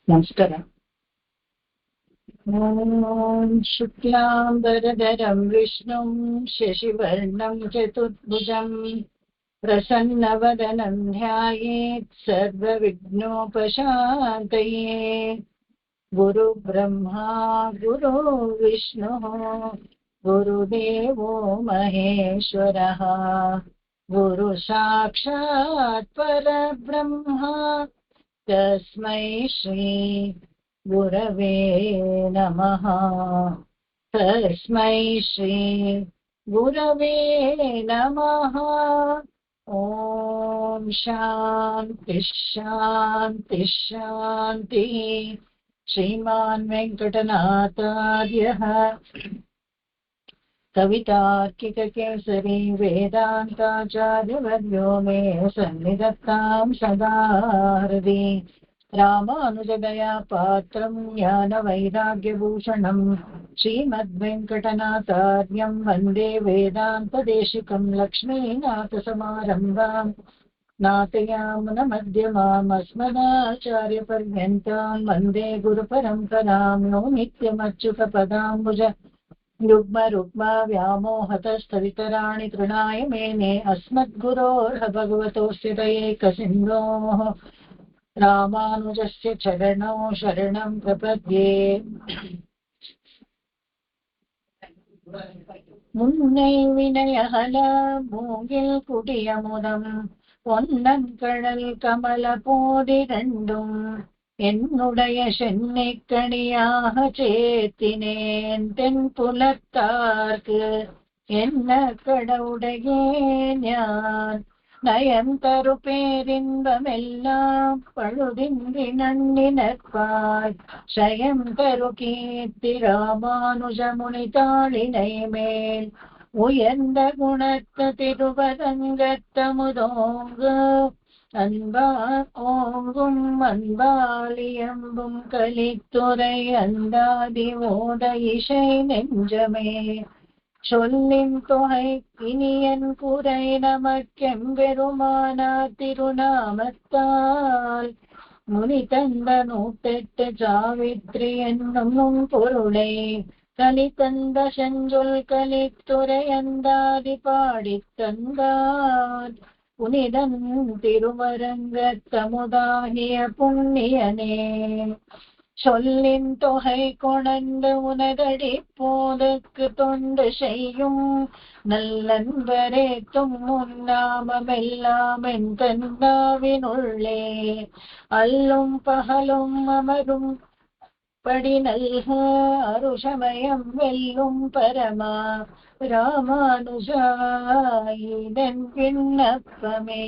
ನಮಸ್ಕಾರ. ಓಂ ಶುಕ್ಲಾಂಬರಧರಂ ವಿಷ್ಣುಂ ಶಶಿವರ್ಣಂ ಚತುರ್ಭುಜಂ ಪ್ರಸನ್ನವದನಂ ಧ್ಯಾಯೇತ್ ಸರ್ವವಿಘ್ನೋಪಶಾಂತಯೇ. ಗುರು ಬ್ರಹ್ಮಾ ಗುರು ವಿಷ್ಣು ಗುರುದೇವೋ ಮಹೇಶ್ವರಃ. ಗುರು ಸಾಕ್ಷಾತ್ ಪರಬ್ರಹ್ಮ ತಸ್ಮೈ ಶ್ರೀ ಗುರವೇ ನಮಃ. ತಸ್ಮೈ ಶ್ರೀ ಗುರವೇ ನಮಃ. ಓಂ ಶಾಂತಿ ಶಾಂತಿ ಶಾಂತಿ. ಶ್ರೀಮಾನ್ ವೆಂಕಟನಾಥಾರ್ಯಃ ಕವಿತಾರ್ಕಿಕಕೇಸರಿ ವೇದಾಂತಾಚಾರ್ಯವರ್ಯೋ ಮೇ ಸನ್ನಿಧತ್ತಾಂ ಸದಾ ಹೃದಿ. ರಾಮಾನುಜದಯಾ ಪಾತ್ರಂ ಜ್ಞಾನವೈರಾಗ್ಯಭೂಷಣಂ ಶ್ರೀಮದ್ವೆಂಕಟನಾಥಾರ್ಯಂ ವಂದೇ ವೇದಾಂತದೇಶಿಕಂ. ಲಕ್ಷ್ಮೀನಾಥಸಮಾರಂಭಾಂ ನಾಥಯಾಮುನಮಧ್ಯಮಾಂ ಅಸ್ಮದಾಚಾರ್ಯಪರ್ಯಂತಾಂ ವಂದೇ ಗುರುಪರಂಪರಾಂ. ನೋ ನಿತ್ಯಮಚ್ಯುತಪದಾಂಬುಜ ಯುಗ್ಮ ರುಗ್ಮ ವ್ಯಾಮೋಹತಸ್ತವಿತರಾಣಿ ತೃಣಾಯ ಮೇನೆ. ಅಸ್ಮದ್ಗುರೋರ್ಹ ಭಗವತೋಸ್ಯ ದಯೈಕಸಿಂಧೋಃ ರಾಮಾನುಜಸ್ಯ ಚರಣೌ ಶರಣಂ ಪ್ರಪದ್ಯೆ. முன்னை வினயகல மூங்கில் குடியமுதம் பொன்னன் கடல் கமல போதிரண்டும் என்னுடைய சென்னைக்கணியாக சேர்த்தினேன் தென் புலத்தார்க்கு என்ன கடவுடையேன் யான். நயந்தரு பேரின்பமெல்லாம் பழுதின்றி நன்னி நற்பாய் சயம் தரு கீர்த்தி ராமானுஜமுனி தாளினை மேல் உயர்ந்த குணத்த திருவதங்கத்தமுதோங்கு அன்பா ஓங்கும் அன்பாலியம்பும் கலித்துறை அந்தாதி ஓத இசை நெஞ்சமே. சொல்லின் தொகை இனியன் குறை நமக்கெம்பெருமானார் திருநாமத்தால் முனி தந்த 108 சாவித்ரி என்னும் பொருளை கலி தந்த செஞ்சொல் கலித்துறை அந்தாதி பாடித் தந்தார் புனிதன் திருவரங்கத்தமுதாகிய புண்ணியனே. சொல்லின் தொகை கொணர்ந்து உனதடி போதற்கு தொண்டு செய்யும் நல்லன்பரேத்தும் உன்னாமெல்லாம் என் தந்தாவினுள்ளே அல்லும் பகலும் அமரும் படி நல்க அருஷமயம் வெல்லும் பரமா ರಾಮಾನುಜಾಯಿದನ್ ವಿಣ್ಣಪ್ಪಮೇ.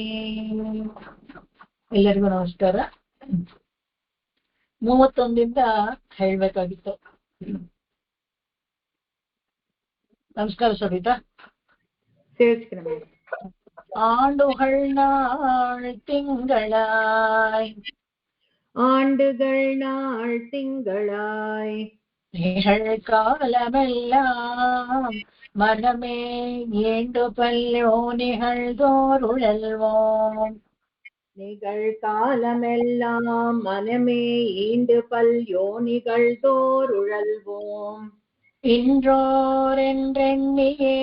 ಎಲ್ಲರಿಗೂ ನಮಸ್ಕಾರ. 31 ಹೇಳ್ಬೇಕಾಗಿತ್ತು. ನಮಸ್ಕಾರ ಸವಿತಾ. ஆண்டுகள் நாள் திங்களாய் ஆண்டுகள் நாள் திங்களாய் நிகழ்காலமெல்லாம் மனமே ஏண்டு பல்யோ நிகழ்தோருழல்வோம். நிகழ்காலமெல்லாம் மனமே ஈண்டு பல் யோனிகள் தோறுழல்வோம். இன்றோரென்றெண்ணியே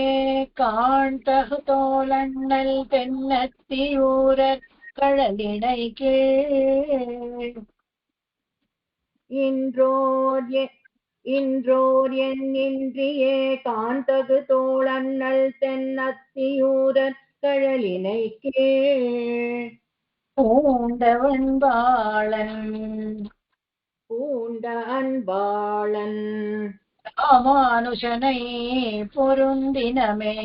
காண்தகு தோழண்ணல் தென்னத்தியூரர் கழலினை கீழ். இன்றோர் எண்ணின்றியே காண்தகு தோழண்ணல் தென்னத்தியூரர் கழலினை கீழ். பூண்ட அன்பாளன் ராமானுஷனை பொருந்தினமே.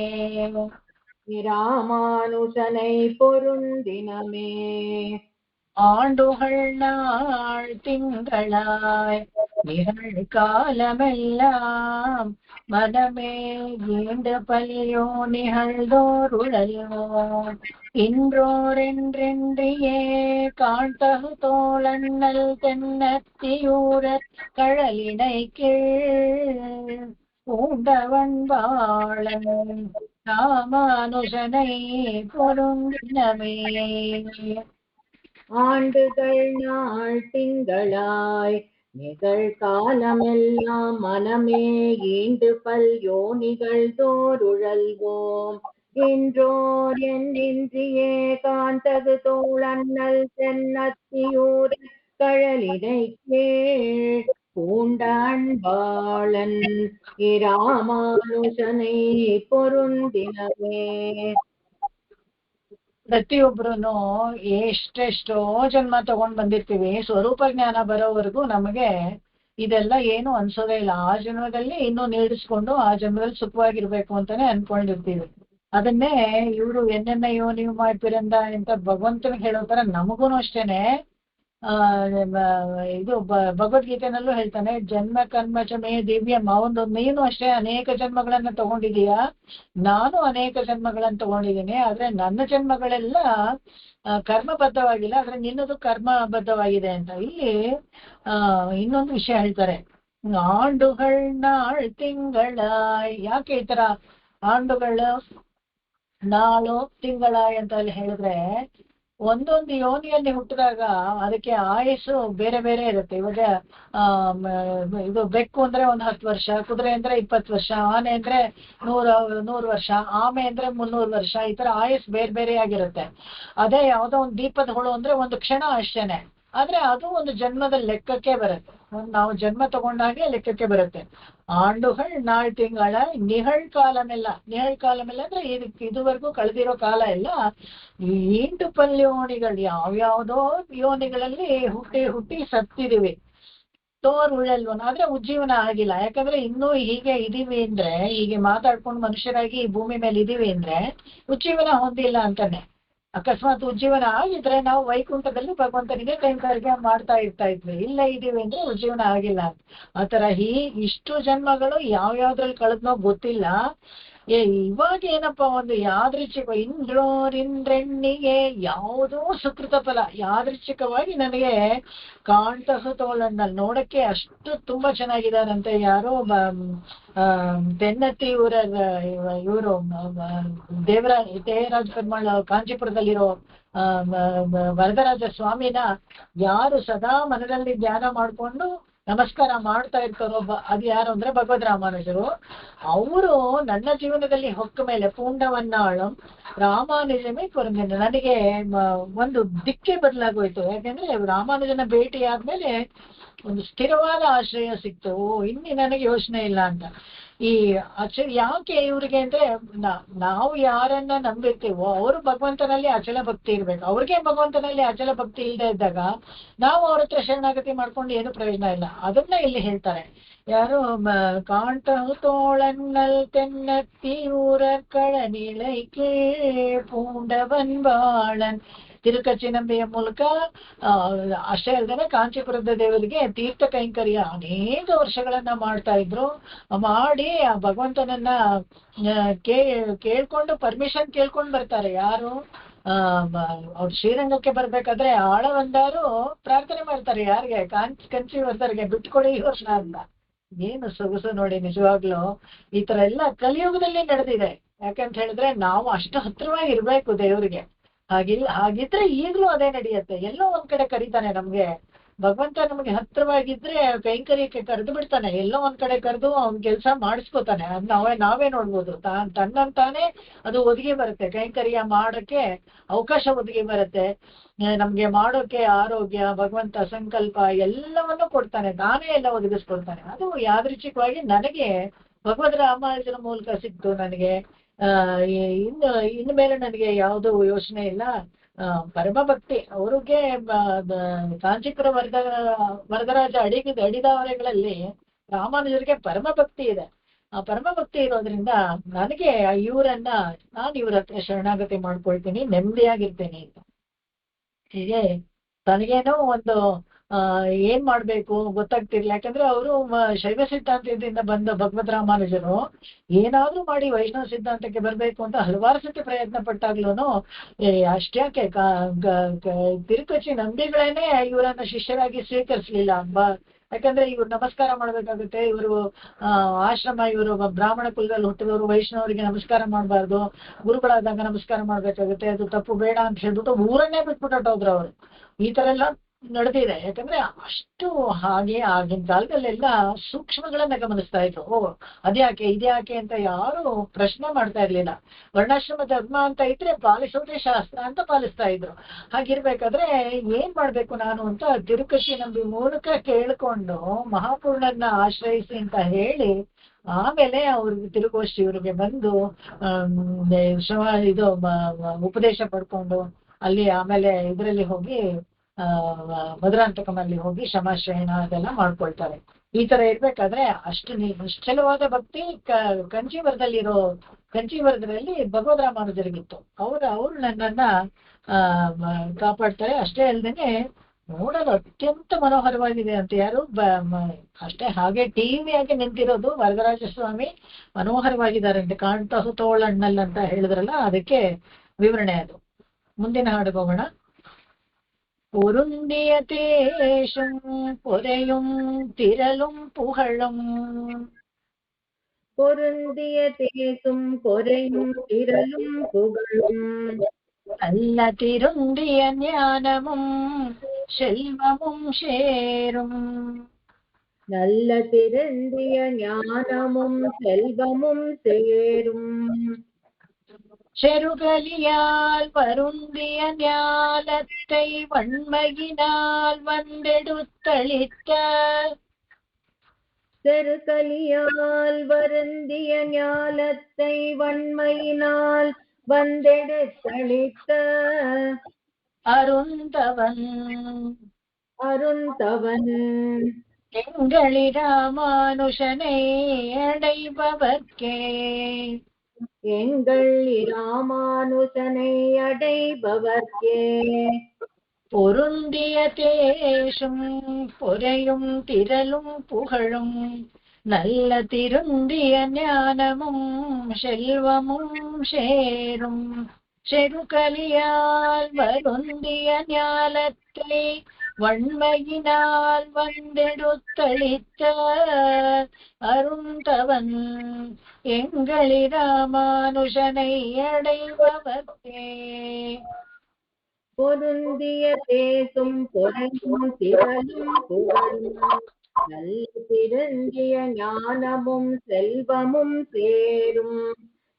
ராமானுஜனை பொருந்தினமே. ஆண்டுகள் நாள் திங்களாய் நிகழ்காலமெல்லாம் மனமே ஈண்டு பல்யோ நிகழ்தோருழல்வோம். இன்றோரென்றென்றியே காண்தகு தோழண்ணல் தென்னத்தியூரர் கழலினை கீழ். பூண்டவன் வாழன் ராமானுஜனை பொருந்தினமே. ஆண்டுகள் நாள் திங்களாய் நிகழ்காலமெல்லாம் மனமே ஈண்டு பல் யோனிகள் தோறுழல்வோம். இன்றோர் எண்ணின்றியே காண்தகு தோழண்ணல் தென்னத்தியூர் கழலினை கீழ். பூண்ட அன்பாளன் இராமானுஜனை பொருந்தினமே. ಪ್ರತಿಯೊಬ್ರು ಎಷ್ಟೆಷ್ಟೋ ಜನ್ಮ ತಗೊಂಡ್ ಬಂದಿರ್ತೀವಿ, ಸ್ವರೂಪ ಜ್ಞಾನ ಬರೋವರೆಗೂ ನಮಗೆ ಇದೆಲ್ಲ ಏನು ಅನ್ಸೋದೇ ಇಲ್ಲ. ಆ ಜನ್ಮದಲ್ಲಿ ಇನ್ನೂ ನೀಡಿಸ್ಕೊಂಡು ಆ ಜನ್ಮದಲ್ಲಿ ಸುಖವಾಗಿರ್ಬೇಕು ಅಂತಾನೆ ಅನ್ಕೊಂಡಿರ್ತೀವಿ. ಅದನ್ನೇ ಇವರು ಎನ್ನೆನ್ನ ಯೋನಿಯು ಮಾಡ್ತಿರಂದ ಅಂತ ಭಗವಂತನಿಗೆ ಹೇಳೋ ತರ ನಮಗೂ ಅಷ್ಟೇನೆ. ಇದು ಭಗವದ್ಗೀತೆನಲ್ಲೂ ಹೇಳ್ತಾನೆ, ಜನ್ಮ ಕರ್ಮಚಮೇ ದಿವ್ಯಮ್ಮ. ನೀನು ಅಷ್ಟೇ ಅನೇಕ ಜನ್ಮಗಳನ್ನ ತಗೊಂಡಿದೀಯಾ, ನಾನು ಅನೇಕ ಜನ್ಮಗಳನ್ನ ತಗೊಂಡಿದ್ದೀನಿ. ಆದ್ರೆ ನನ್ನ ಜನ್ಮಗಳೆಲ್ಲ ಕರ್ಮಬದ್ಧವಾಗಿಲ್ಲ, ಆದ್ರೆ ನಿನ್ನದು ಕರ್ಮಬದ್ಧವಾಗಿದೆ ಅಂತ. ಇಲ್ಲಿ ಇನ್ನೊಂದು ವಿಷಯ ಹೇಳ್ತಾರೆ, ಆಂಡುಗಳ್ ನಾಳ್ ತಿಂಗಳ. ಯಾಕೆ ಈ ತರ ಆಂಡುಗಳು ನಾಳು ತಿಂಗಳಾಯ್ ಅಂತ ಅಲ್ಲಿ ಹೇಳಿದ್ರೆ, ಒಂದೊಂದು ಯೋನಿಯಲ್ಲಿ ಹುಟ್ಟಿದಾಗ ಅದಕ್ಕೆ ಆಯಸ್ಸು ಬೇರೆ ಬೇರೆ ಇರುತ್ತೆ. ಇವಾಗ ಇದು ಬೆಕ್ಕು ಅಂದ್ರೆ 10 ವರ್ಷ, ಕುದುರೆ ಅಂದ್ರೆ 20 ವರ್ಷ, ಆನೆ ಅಂದ್ರೆ 100 ವರ್ಷ, ಆಮೆ ಅಂದ್ರೆ 300 ವರ್ಷ. ಈ ತರ ಆಯಸ್ ಬೇರೆ ಬೇರೆ ಆಗಿರುತ್ತೆ. ಅದೇ ಯಾವ್ದೋ ಒಂದು ದೀಪದ ಹುಳು ಅಂದ್ರೆ ಒಂದು ಕ್ಷಣ ಅಷ್ಟೇನೆ. ಆದ್ರೆ ಅದು ಒಂದು ಜನ್ಮದ ಲೆಕ್ಕಕ್ಕೆ ಬರುತ್ತೆ, ನಾವು ಜನ್ಮ ತಗೊಂಡಾಗೆ ಲೆಕ್ಕಕ್ಕೆ ಬರುತ್ತೆ. ಆಂಡುಗಳ್ ನಾಳ್ ತಿಂಗಳ ನಿಹಳ್ಕಾಲಮೆಲ್ಲ. ನಿಹಳ್ಕಾಲಮೆಲ್ಲ ಅಂದ್ರೆ ಇದುವರೆಗೂ ಕಳೆದಿರೋ ಕಾಲ ಎಲ್ಲ ಈಂಟು ಪಲ್ಯೋನಿಗಳು ಯಾವ್ಯಾವ್ದೋ ಯೋನಿಗಳಲ್ಲಿ ಹುಟ್ಟಿ ಹುಟ್ಟಿ ಸತ್ತಿದೀವಿ. ಉಳಲ್ವನ ಆದ್ರೆ ಉಜ್ಜೀವನ ಆಗಿಲ್ಲ. ಯಾಕಂದ್ರೆ ಇನ್ನೂ ಹೀಗೆ ಇದೀವಿ ಅಂದ್ರೆ, ಹೀಗೆ ಮಾತಾಡ್ಕೊಂಡು ಮನುಷ್ಯರಾಗಿ ಈ ಭೂಮಿ ಮೇಲೆ ಇದೀವಿ ಅಂದ್ರೆ ಉಜ್ಜೀವನ ಹೊಂದಿಲ್ಲ ಅಂತಾನೆ. ಅಕಸ್ಮಾತ್ ಉಜ್ಜೀವನ ಆಗಿದ್ರೆ ನಾವು ವೈಕುಂಠದಲ್ಲಿ ಭಗವಂತನಿಗೆ ಕೈಂಕರ್ಯ ಮಾಡ್ತಾ ಇದ್ವಿ. ಇಲ್ಲ ಇದೀವಿ ಅಂದ್ರೆ ಉಜ್ಜೀವನ ಆಗಿಲ್ಲ. ಆತರ ಇಷ್ಟು ಜನ್ಮಗಳು ಯಾವ್ಯಾವ್ದ್ರಲ್ಲಿ ಕಳೆದ್ನೋ ಗೊತ್ತಿಲ್ಲ. ಇವಾಗ ಏನಪ್ಪಾ, ಒಂದು ಯಾದೃಚ್ಛಿಕ ಇಂದ್ರೆಣ್ಣಿಗೆ ಯಾವುದೋ ಸುಕೃತ ಫಲ ಯಾದೃಚ್ಛಿಕವಾಗಿ ನನಗೆ ಕಾಣ್ತಸು ತೋಳಣ್ಣಲ್ಲಿ ನೋಡಕ್ಕೆ ಅಷ್ಟು ತುಂಬಾ ಚೆನ್ನಾಗಿದಾರಂತೆ. ಯಾರೋ ತೆನ್ನತ್ತಿ ಇವರು ದೇವರಾಜ ಪೆರುಮಾಳ್ ಕಾಂಚೀಪುರದಲ್ಲಿರೋ ವರದರಾಜ ಸ್ವಾಮಿನ ಯಾರು ಸದಾ ಮನದಲ್ಲಿ ಧ್ಯಾನ ಮಾಡ್ಕೊಂಡು ನಮಸ್ಕಾರ ಮಾಡ್ತಾ ಇರ್ತಾರೋ ಅದು ಯಾರು ಅಂದ್ರೆ ಭಗವದ್ ರಾಮಾನುಜರು. ಅವರು ನನ್ನ ಜೀವನದಲ್ಲಿ ಹೊಕ್ಕ ಮೇಲೆ ಪೂಂಡವನ್ನಾಳು ರಾಮಾನುಜಮೇ ಪೊರಂದಿನ ನನಗೆ ಒಂದು ದಿಕ್ಕೇ ಬದಲಾಗೋಯ್ತು. ಯಾಕೆಂದ್ರೆ ರಾಮಾನುಜನ ಭೇಟಿ ಆದ್ಮೇಲೆ ಒಂದು ಸ್ಥಿರವಾದ ಆಶ್ರಯ ಸಿಕ್ತು. ಇನ್ನಿ ನನಗೆ ಯೋಚನೆ ಇಲ್ಲ ಅಂತ. ಈ ಯಾಕೆ ಇವ್ರಿಗೆ ಅಂದ್ರೆ ನಾವು ಯಾರನ್ನ ನಂಬಿರ್ತೀವೋ ಅವರು ಭಗವಂತನಲ್ಲಿ ಅಚಲ ಭಕ್ತಿ ಇರ್ಬೇಕು. ಅವ್ರಿಗೆ ಭಗವಂತನಲ್ಲಿ ಅಚಲ ಭಕ್ತಿ ಇಲ್ಲದೆ ಇದ್ದಾಗ ನಾವು ಅವ್ರ ಹತ್ರ ಶರಣಾಗತಿ ಮಾಡ್ಕೊಂಡು ಏನು ಪ್ರಯೋಜನ ಇಲ್ಲ. ಅದನ್ನ ಇಲ್ಲಿ ಹೇಳ್ತಾರೆ. ಯಾರು ಕಾಣ್ತಹು ತೋಳನ್ನಲ್ ತೆನ್ನತ್ತಿ ಊರರ್ ಕಳನಿಳೈಕೆ ಪೂಂಡವನ್ ಬಾಳನ್. ತಿರುಕಚ್ಚಿನಂಬೆಯ ಮೂಲಕ ಅಷ್ಟೇ ಅಲ್ಲದೆ ಕಾಂಚೀಪುರದ ದೇವರಿಗೆ ತೀರ್ಥ ಕೈಂಕರ್ಯ ಅನೇಕ ವರ್ಷಗಳನ್ನ ಮಾಡ್ತಾ ಇದ್ರು. ಮಾಡಿ ಆ ಭಗವಂತನನ್ನ ಕೇಳ್ಕೊಂಡು ಪರ್ಮಿಷನ್ ಕೇಳ್ಕೊಂಡು ಬರ್ತಾರೆ. ಯಾರು ಅವ್ರು ಶ್ರೀರಂಗಕ್ಕೆ ಬರ್ಬೇಕಾದ್ರೆ ಆಳವಂದಾರು ಪ್ರಾರ್ಥನೆ ಮಾಡ್ತಾರೆ. ಯಾರಿಗೆ? ಕಂಚಿ ಬರ್ತಾರಿಗೆ ಬಿಟ್ಕೊಡಿ ಇವ್ರನ್ನ ಅಂತ. ಏನು ಸೊಗಸು ನೋಡಿ. ನಿಜವಾಗ್ಲು ಈ ತರ ಎಲ್ಲ ಕಲಿಯುಗದಲ್ಲಿ ನಡೆದಿದೆ. ಯಾಕಂತ ಹೇಳಿದ್ರೆ ನಾವು ಅಷ್ಟು ಹತ್ರವಾಗಿ ಇರ್ಬೇಕು ದೇವ್ರಿಗೆ. ಹಾಗಿದ್ರೆ ಈಗ್ಲೂ ಅದೇ ನಡೆಯುತ್ತೆ. ಎಲ್ಲೋ ಒಂದ್ ಕಡೆ ಕರೀತಾನೆ ನಮ್ಗೆ ಭಗವಂತ, ನಮ್ಗೆ ಹತ್ರವಾಗಿದ್ರೆ ಕೈಂಕರ್ಯಕ್ಕೆ ಕರೆದು ಬಿಡ್ತಾನೆ. ಎಲ್ಲೋ ಒಂದ್ ಕಡೆ ಕರೆದು ಅವ್ನ್ ಕೆಲ್ಸ ಮಾಡಿಸ್ಕೋತಾನೆ. ಅದ್ ನಾವೇ ನೋಡ್ಬೋದು. ತನ್ನಂತಾನೆ ಅದು ಒದಗಿ ಬರುತ್ತೆ, ಕೈಂಕರ್ಯ ಮಾಡಕ್ಕೆ ಅವಕಾಶ ಒದಗಿ ಬರುತ್ತೆ. ನಮ್ಗೆ ಮಾಡೋಕೆ ಆರೋಗ್ಯ, ಭಗವಂತ ಸಂಕಲ್ಪ ಎಲ್ಲವನ್ನೂ ಕೊಡ್ತಾನೆ, ತಾನೇ ಎಲ್ಲ ಒದಗಿಸ್ಕೊಡ್ತಾನೆ. ಅದು ಯಾದೃಚ್ಛಿಕವಾಗಿ ನನಗೆ ಭಗವದ್ ರಾಮಾನುಜರ ಮೂಲಕ ಸಿಕ್ತು. ನನಗೆ ಇನ್ನು ಮೇಲೆ ನನಗೆ ಯಾವುದು ಯೋಚನೆ ಇಲ್ಲ. ಪರಮ ಭಕ್ತಿ ಅವ್ರಿಗೆ ಕಾಂಚೀಪುರ ವರದರಾಜ ಅಡಿದಾವರೆಗಳಲ್ಲಿ ರಾಮಾನುಜರಿಗೆ ಪರಮ ಭಕ್ತಿ ಇದೆ. ಆ ಪರಮ ಭಕ್ತಿ ಇರೋದ್ರಿಂದ ನನಗೆ ನಾನು ಇವ್ರ ಹತ್ರ ಶರಣಾಗತಿ ಮಾಡ್ಕೊಳ್ತೀನಿ, ನೆಮ್ಮದಿಯಾಗಿರ್ತೇನೆ ಅಂತ. ಹೀಗೆ ತನಗೇನೋ ಒಂದು ಏನ್ ಮಾಡ್ಬೇಕು ಗೊತ್ತಾಗ್ತಿರ್ಲಿಲ್ಲ. ಯಾಕಂದ್ರೆ ಅವರು ಶೈವ ಸಿದ್ಧಾಂತದಿಂದ ಬಂದ ಭಗವದ್ ರಾಮಾನುಜರು ಏನಾದ್ರೂ ಮಾಡಿ ವೈಷ್ಣವ ಸಿದ್ಧಾಂತಕ್ಕೆ ಬರ್ಬೇಕು ಅಂತ ಹಲವಾರು ಸತಿ ಪ್ರಯತ್ನ ಪಟ್ಟಾಗ್ಲೂನು ಅಷ್ಟ್ಯಾಕೆ ತಿರುಕಚಿ ನಂಬಿಗಳೇನೆ ಇವರನ್ನ ಶಿಷ್ಯರಾಗಿ ಸ್ವೀಕರಿಸ್ಲಿಲ್ಲ. ಯಾಕಂದ್ರೆ ಇವ್ರು ನಮಸ್ಕಾರ ಮಾಡ್ಬೇಕಾಗುತ್ತೆ, ಇವರು ಆಶ್ರಮ, ಇವರು ಬ್ರಾಹ್ಮಣ ಕುಲದಲ್ಲಿ ಹುಟ್ಟಿದವರು, ವೈಷ್ಣವರಿಗೆ ನಮಸ್ಕಾರ ಮಾಡಬಾರ್ದು, ಗುರುಗಳಾದಾಗ ನಮಸ್ಕಾರ ಮಾಡ್ಬೇಕಾಗುತ್ತೆ, ಅದು ತಪ್ಪು ಬೇಡ ಅಂತ ಹೇಳ್ಬಿಟ್ಟು ಊರನ್ನೇ ಬಿಟ್ಬಿಟ್ಟೋದ್ರು ಅವರು. ಈ ತರ ಎಲ್ಲ ನಡೆದಿದೆ. ಯಾಕಂದ್ರೆ ಅಷ್ಟು ಹಾಗೆ ಆಗಿನ ಕಾಲದಲ್ಲೆಲ್ಲ ಸೂಕ್ಷ್ಮಗಳನ್ನ ಗಮನಿಸ್ತಾ ಇದ್ರು. ಅದ್ಯಾಕೆ ಇದ್ಯಾಕೆ ಅಂತ ಯಾರು ಪ್ರಶ್ನೆ ಮಾಡ್ತಾ ಇರ್ಲಿಲ್ಲ. ವರ್ಣಾಶ್ರಮ ಧರ್ಮ ಅಂತ ಇದ್ರೆ ಪಾಲಿಸೋದೇ ಶಾಸ್ತ್ರ ಅಂತ ಪಾಲಿಸ್ತಾ ಇದ್ರು. ಹಾಗಿರ್ಬೇಕಾದ್ರೆ ಏನ್ ಮಾಡ್ಬೇಕು ನಾನು ಅಂತ ತಿರುಕಶಿ ನಂಬಿ ಮೂಲಕ ಕೇಳ್ಕೊಂಡು ಮಹಾಪೂರ್ಣನ್ನ ಆಶ್ರಯಿಸಿ ಅಂತ ಹೇಳಿ, ಆಮೇಲೆ ಅವ್ರಿಗೆ ತಿರುಗೋಷ್ಠಿ ಇವ್ರಿಗೆ ಬಂದು ಉಪದೇಶ ಪಡ್ಕೊಂಡು ಅಲ್ಲಿ ಆಮೇಲೆ ಇದರಲ್ಲಿ ಹೋಗಿ ಮಧುರಾಂತಕಮಲ್ಲಿ ಹೋಗಿ ಶಮಾಶ್ರಯಣ ಅದೆಲ್ಲ ಮಾಡ್ಕೊಳ್ತಾರೆ. ಈ ತರ ಇರ್ಬೇಕಾದ್ರೆ ಅಷ್ಟು ನಿಶ್ಚಲವಾದ ಭಕ್ತಿ ಕಂಚೀವರದಲ್ಲಿ ಭಗವದ್ ರಾಮಾನುಜರಿಗಿತ್ತು. ಅವ್ರು ನನ್ನನ್ನ ಕಾಪಾಡ್ತಾರೆ. ಅಷ್ಟೇ ಅಲ್ದೇನೆ ನೋಡಲು ಅತ್ಯಂತ ಮನೋಹರವಾಗಿದೆ ಅಂತ. ಯಾರು ಅಷ್ಟೇ ಹಾಗೆ ಟಿವಿಯಾಗಿ ನಿಂತಿರೋದು ವರದರಾಜ ಸ್ವಾಮಿ ಮನೋಹರವಾಗಿದ್ದಾರೆ ಅಂತ ಕಾಣ್ತಾ ತೋಳಣ್ಣಲ್ ಅಂತ ಹೇಳಿದ್ರಲ್ಲ, ಅದಕ್ಕೆ ವಿವರಣೆ ಅದು. ಮುಂದಿನ ಹಾಡಿಗೆ ಹೋಗೋಣ. பொருந்தியதேஷும் பொறையும் திரளும் புகழும். பொருந்திய தேசும் பொறையும் திரளும் புகழும். நல்ல திருந்திய ஞானமும் செல்வமும் சேரும். நல்ல திருந்திய ஞானமும் செல்வமும் சேரும். செருகலியால் வருந்திய ஞானத்தை வன்மையினால் வந்தெடுத்தளித்த. செருகலியால் வருந்திய ஞானத்தை வன்மையினால் வந்தெடுத்தளித்த அருந்தவன் எங்களிராமானுஷனை அடைபவர்க்கே. எங்கள் இராமானுஜனை அடைபவர்க்கே. பொருந்திய தேசும் பொறையும் திரளும் புகழும் நல்ல திருந்திய ஞானமும் செல்வமும் சேரும். செருகலியால் வருந்திய ஞானத்தை வன்மையினால் வந்தெடுத்தளித்த அருந்தவன் எங்களிராமானுஷனை அடைபவர்க்கே. பொருந்திய தேசும் பொறையும் திரளும் புகழும் நல்ல திருந்திய ஞானமும் செல்வமும் சேரும்.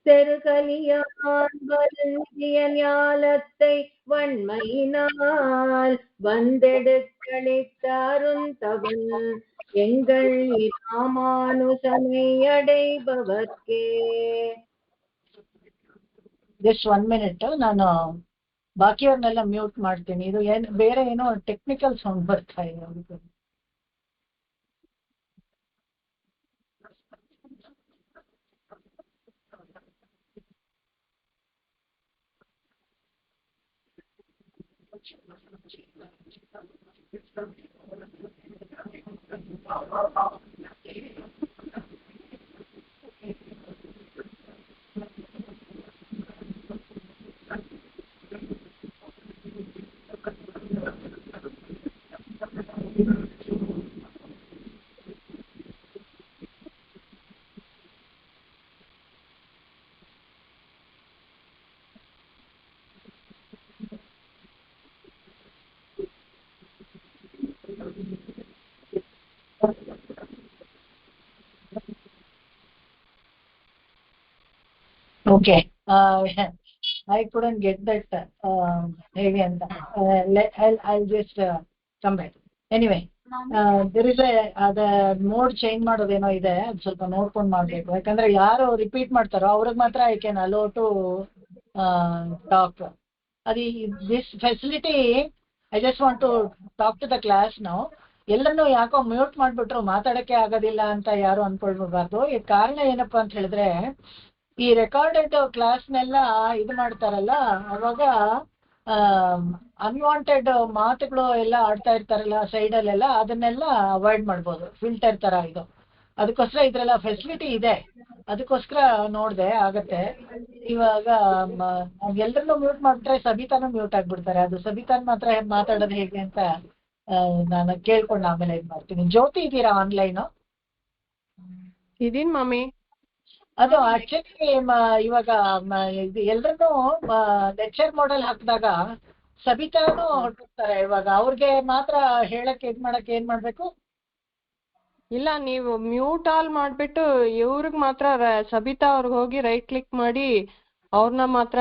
செருகலியால் வருந்திய ஞானத்தை வன்மையினால் வந்தெடுத்தளித்த அருந்தவன் எங்கள் ராமானுஜனை அடைபவர்க்கே. ಜಸ್ಟ್ 1 minute, ನಾನು ಬಾಕಿಯವ್ರನ್ನೆಲ್ಲ ಮ್ಯೂಟ್ ಮಾಡ್ತೀನಿ. ಇದು ಬೇರೆ ಏನೋ ಟೆಕ್ನಿಕಲ್ ಸೌಂಡ್ ಬರ್ತಾ ಇದೆ. Okay. I couldn't get that ಹೇಗೆ ಅಂತ. I just come back. Anyway, there is ಅದ ಮೋಡ್ ಚೇಂಜ್ ಮಾಡೋದೇನೋ ಇದೆ, ಅದು ಸ್ವಲ್ಪ ನೋಡ್ಕೊಂಡು ಮಾಡ್ಬೇಕು. ಯಾಕಂದ್ರೆ ಯಾರು ರಿಪೀಟ್ ಮಾಡ್ತಾರೋ ಅವ್ರಿಗೆ ಮಾತ್ರ I can allow to talk. ಅದು this facility I just want to talk to the class ನಾವು. ಎಲ್ಲರನ್ನೂ ಯಾಕೋ ಮ್ಯೂಟ್ ಮಾಡಿಬಿಟ್ರು, ಮಾತಾಡೋಕ್ಕೆ ಆಗೋದಿಲ್ಲ ಅಂತ ಯಾರು ಅಂದ್ಕೊಳ್ಬಾರ್ದು. ಈ ಕಾರಣ ಏನಪ್ಪಾ ಅಂತ ಹೇಳಿದ್ರೆ, ಈ ರೆಕಾರ್ಡೆಡ್ ಕ್ಲಾಸ್ನೆಲ್ಲ ಇದು ಮಾಡ್ತಾರಲ್ಲ, ಅವಾಗ ಅನ್ವಾಂಟೆಡ್ ಮಾತುಗಳು ಎಲ್ಲ ಆಡ್ತಾ ಇರ್ತಾರಲ್ಲ ಸೈಡಲ್ಲೆಲ್ಲ, ಅದನ್ನೆಲ್ಲ ಅವಾಯ್ಡ್ ಮಾಡ್ಬೋದು, ಫಿಲ್ಟರ್ ಥರ ಇದು. ಅದಕ್ಕೋಸ್ಕರ ಇದರೆಲ್ಲ ಫೆಸಿಲಿಟಿ ಇದೆ, ಅದಕ್ಕೋಸ್ಕರ ನೋಡಿದೆ ಆಗತ್ತೆ. ಇವಾಗ ಎಲ್ಲರನ್ನೂ ಮ್ಯೂಟ್ ಮಾಡಿಬಿಟ್ರೆ ಸಬಿತಾನು ಮ್ಯೂಟ್ ಆಗಿಬಿಡ್ತಾರೆ. ಅದು ಸಬಿತಾನ್ ಮಾತ್ರ ಮಾತಾಡೋದು ಹೇಗೆ ಅಂತ ನಾನು ಕೇಳ್ಕೊಂಡು ಆಮೇಲೆ ಇದು ಮಾಡ್ತೀನಿ. ಜ್ಯೋತಿ ಇದ್ದೀರಾ ಆನ್ಲೈನು? ಇದೀನ್ ಮಾಮಿ. ಅದು ಆಕ್ಚುಲಿ ಇವಾಗ ಇದು ಎಲ್ಲರನ್ನೂ ಲೆಕ್ಚರ್ ಮಾಡೆಲ್ ಹಾಕಿದಾಗ ಸಬಿತಾನು ಹೊರಟಿರ್ತಾರೆ. ಇವಾಗ ಅವ್ರಿಗೆ ಮಾತ್ರ ಹೇಳಕ್ಕೆ ಇದು ಮಾಡಕ್ಕೆ ಏನ್ ಮಾಡ್ಬೇಕು? ಇಲ್ಲ, ನೀವು ಮ್ಯೂಟ್ ಆಲ್ ಮಾಡ್ಬಿಟ್ಟು ಇವ್ರಿಗೆ ಮಾತ್ರ ಸಬಿತಾ ಅವ್ರಿಗೆ ಹೋಗಿ ರೈಟ್ ಕ್ಲಿಕ್ ಮಾಡಿ ಅವ್ರನ್ನ ಮಾತ್ರ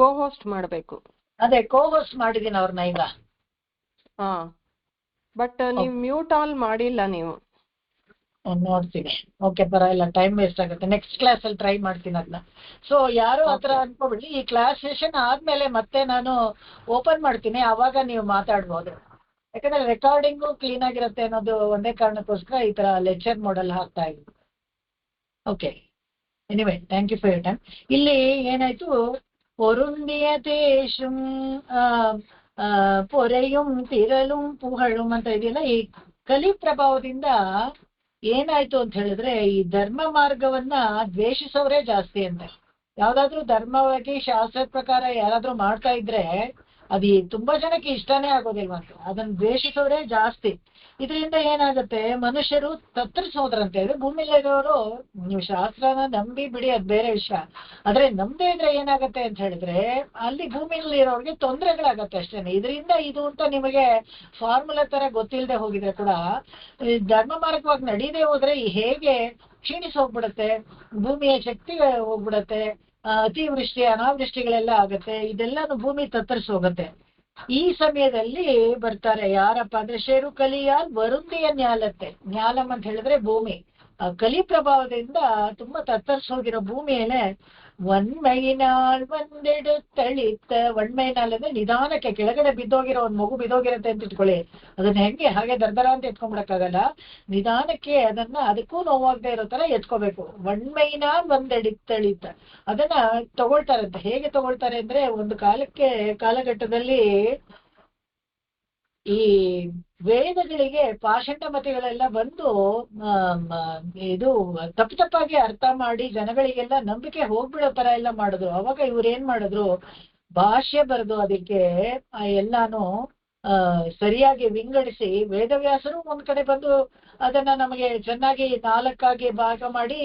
ಕೋ ಹೋಸ್ಟ್ ಮಾಡ್ಬೇಕು. ಅದೇ ಕೋ ಹೋಸ್ಟ್ ಮಾಡಿದೀನಿ ಅವ್ರನ್ನ ಈಗ. ಹಾ, ಬಟ್ ನೀವು ಮ್ಯೂಟ್ ಆಲ್ ಮಾಡಿಲ್ಲ ನೀವು. ನೋಡ್ತೀನಿ. ಓಕೆ, ಪರವಾಗಿಲ್ಲ, ಟೈಮ್ ವೇಸ್ಟ್ ಆಗುತ್ತೆ. ನೆಕ್ಸ್ಟ್ ಕ್ಲಾಸ್ ಅಲ್ಲಿ ಟ್ರೈ ಮಾಡ್ತೀನಿ ಅದನ್ನ. ಸೊ ಯಾರು ಆ ಥರ ಅನ್ಕೋಬಿಡಿ. ಈ ಕ್ಲಾಸ್ ಸೆಷನ್ ಆದ್ಮೇಲೆ ಮತ್ತೆ ನಾನು ಓಪನ್ ಮಾಡ್ತೀನಿ, ಆವಾಗ ನೀವು ಮಾತಾಡ್ಬೋದು. ಯಾಕಂದ್ರೆ ರೆಕಾರ್ಡಿಂಗು ಕ್ಲೀನ್ ಆಗಿರುತ್ತೆ ಅನ್ನೋದು ಒಂದೇ ಕಾರಣಕ್ಕೋಸ್ಕರ ಈ ತರ ಲೆಕ್ಚರ್ ಮಾಡೆಲ್ ಹಾಕ್ತಾ ಇದ್ದೀನಿ. Okay, anyway, thank you for your time. ಇಲ್ಲಿ ಏನಾಯ್ತು, ಪೊರುಂದಿಯತೇಶುಂ ಪೊರೆಯುಂ ತಿರಲುಂ ಪುಹಳುಂ ಅಂತ ಇದೆಯಲ್ಲ, ಈ ಕಲಿ ಪ್ರಭಾವದಿಂದ ಏನಾಯ್ತು ಅಂತ ಹೇಳಿದ್ರೆ, ಈ ಧರ್ಮ ಮಾರ್ಗವನ್ನ ದ್ವೇಷಿಸೋರೇ ಜಾಸ್ತಿ ಅಂತೆ. ಯಾವ್ದಾದ್ರು ಧರ್ಮವಾಗಿ ಶಾಸ್ತ್ರದ ಪ್ರಕಾರ ಯಾರಾದ್ರೂ ಮಾಡ್ತಾ ಇದ್ರೆ ಅದು ತುಂಬಾ ಜನಕ್ಕೆ ಇಷ್ಟನೇ ಆಗೋದಿಲ್ವಂತೆ, ಅದನ್ನ ದ್ವೇಷಿಸೋರೇ ಜಾಸ್ತಿ. ಇದರಿಂದ ಏನಾಗುತ್ತೆ, ಮನುಷ್ಯರು ತತ್ತರಿಸೋದ್ರಂತೆ. ಇದು ಭೂಮಿಲಿರೋರು ನೀವು ಶಾಸ್ತ್ರನ ನಂಬಿ ಬಿಡಿ, ಅದು ಬೇರೆ ವಿಷಯ. ಆದ್ರೆ ನಂಬದೇ ಇದ್ರೆ ಏನಾಗತ್ತೆ ಅಂತ ಹೇಳಿದ್ರೆ, ಅಲ್ಲಿ ಭೂಮಿಯಲ್ಲಿ ಇರೋರಿಗೆ ತೊಂದರೆಗಳಾಗತ್ತೆ ಅಷ್ಟೇನೆ. ಇದರಿಂದ ಇದು ಅಂತ ನಿಮಗೆ ಫಾರ್ಮುಲಾ ತರ ಗೊತ್ತಿಲ್ಲದೆ ಹೋಗಿದ್ರೆ ಕೂಡ, ಧರ್ಮ ಮಾರ್ಗವಾಗಿ ನಡೀದೇ ಹೋದ್ರೆ ಹೇಗೆ ಕ್ಷೀಣಿಸಿ ಹೋಗ್ಬಿಡತ್ತೆ, ಭೂಮಿಯ ಶಕ್ತಿ ಹೋಗ್ಬಿಡತ್ತೆ, ಅತಿವೃಷ್ಟಿ ಅನಾವೃಷ್ಟಿಗಳೆಲ್ಲ ಆಗತ್ತೆ, ಇದೆಲ್ಲಾನು ಭೂಮಿ ತತ್ತರಿಸಿ ಹೋಗುತ್ತೆ. ಈ ಸಮಯದಲ್ಲಿ ಬರ್ತಾರೆ ಯಾರಪ್ಪ ಅಂದ್ರೆ ಶೇರು ಕಲಿಯಾಲ್ ವರುಂದಿಯ ನ್ಯಾಲತ್ತೆ. ನ್ಯಾಲಂ ಅಂತ ಹೇಳಿದ್ರೆ ಭೂಮಿ. ಕಲಿ ಪ್ರಭಾವದಿಂದ ತುಂಬಾ ತತ್ತರಿಸಿ ಹೋಗಿರೋ ಭೂಮಿಯಲ್ಲೇ ಒಣ್ಮೈನಾಳ್ ಒಂದೆಡು ತಳಿತ. ಒಣ್ಮೈನಾಳ್ ಅಂದ್ರೆ ನಿಧಾನಕ್ಕೆ ಕೆಳಗಡೆ ಬಿದ್ದೋಗಿರೋ ಒಂದ್ ಮಗು ಬಿದ್ದೋಗಿರತ್ತೆ ಅಂತ ಇಟ್ಕೊಳ್ಳಿ, ಅದನ್ನ ಹೆಂಗೆ ಹಾಗೆ ದರ್ದರ ಅಂತ ಎತ್ಕೊಂಡ್ಬಿಡಕ್ಕಾಗಲ್ಲ. ನಿಧಾನಕ್ಕೆ ಅದನ್ನ ಅದಕ್ಕೂ ನೋವಾಗದೆ ಇರೋ ತರ ಎತ್ಕೋಬೇಕು. ಒಣ್ಮೈನಾಳ್ ಒಂದೆಡಿ ತಳಿತ ಅದನ್ನ ತಗೊಳ್ತಾರಂತೆ. ಹೇಗೆ ತಗೊಳ್ತಾರೆ ಅಂದ್ರೆ, ಒಂದು ಕಾಲಘಟ್ಟದಲ್ಲಿ ಈ ವೇದಗಳಿಗೆ ಪಾಷಂಡಮತಿಗಳೆಲ್ಲ ಬಂದು ಇದು ತಪ್ಪಾಗಿ ಅರ್ಥ ಮಾಡಿ ಜನಗಳಿಗೆಲ್ಲ ನಂಬಿಕೆ ಹೋಗ್ಬಿಡೋ ತರ ಎಲ್ಲ ಮಾಡಿದ್ರು. ಅವಾಗ ಇವ್ರು ಏನ್ ಮಾಡಿದ್ರು, ಭಾಷ್ಯ ಬರೆದು ಅದಕ್ಕೆ ಎಲ್ಲಾನು ಸರಿಯಾಗಿ ವಿಂಗಡಿಸಿ, ವೇದವ್ಯಾಸರು ಒಂದ್ ಕಡೆ ಬಂದು ಅದನ್ನ ನಮಗೆ ಚೆನ್ನಾಗಿ 4 ಭಾಗ ಮಾಡಿ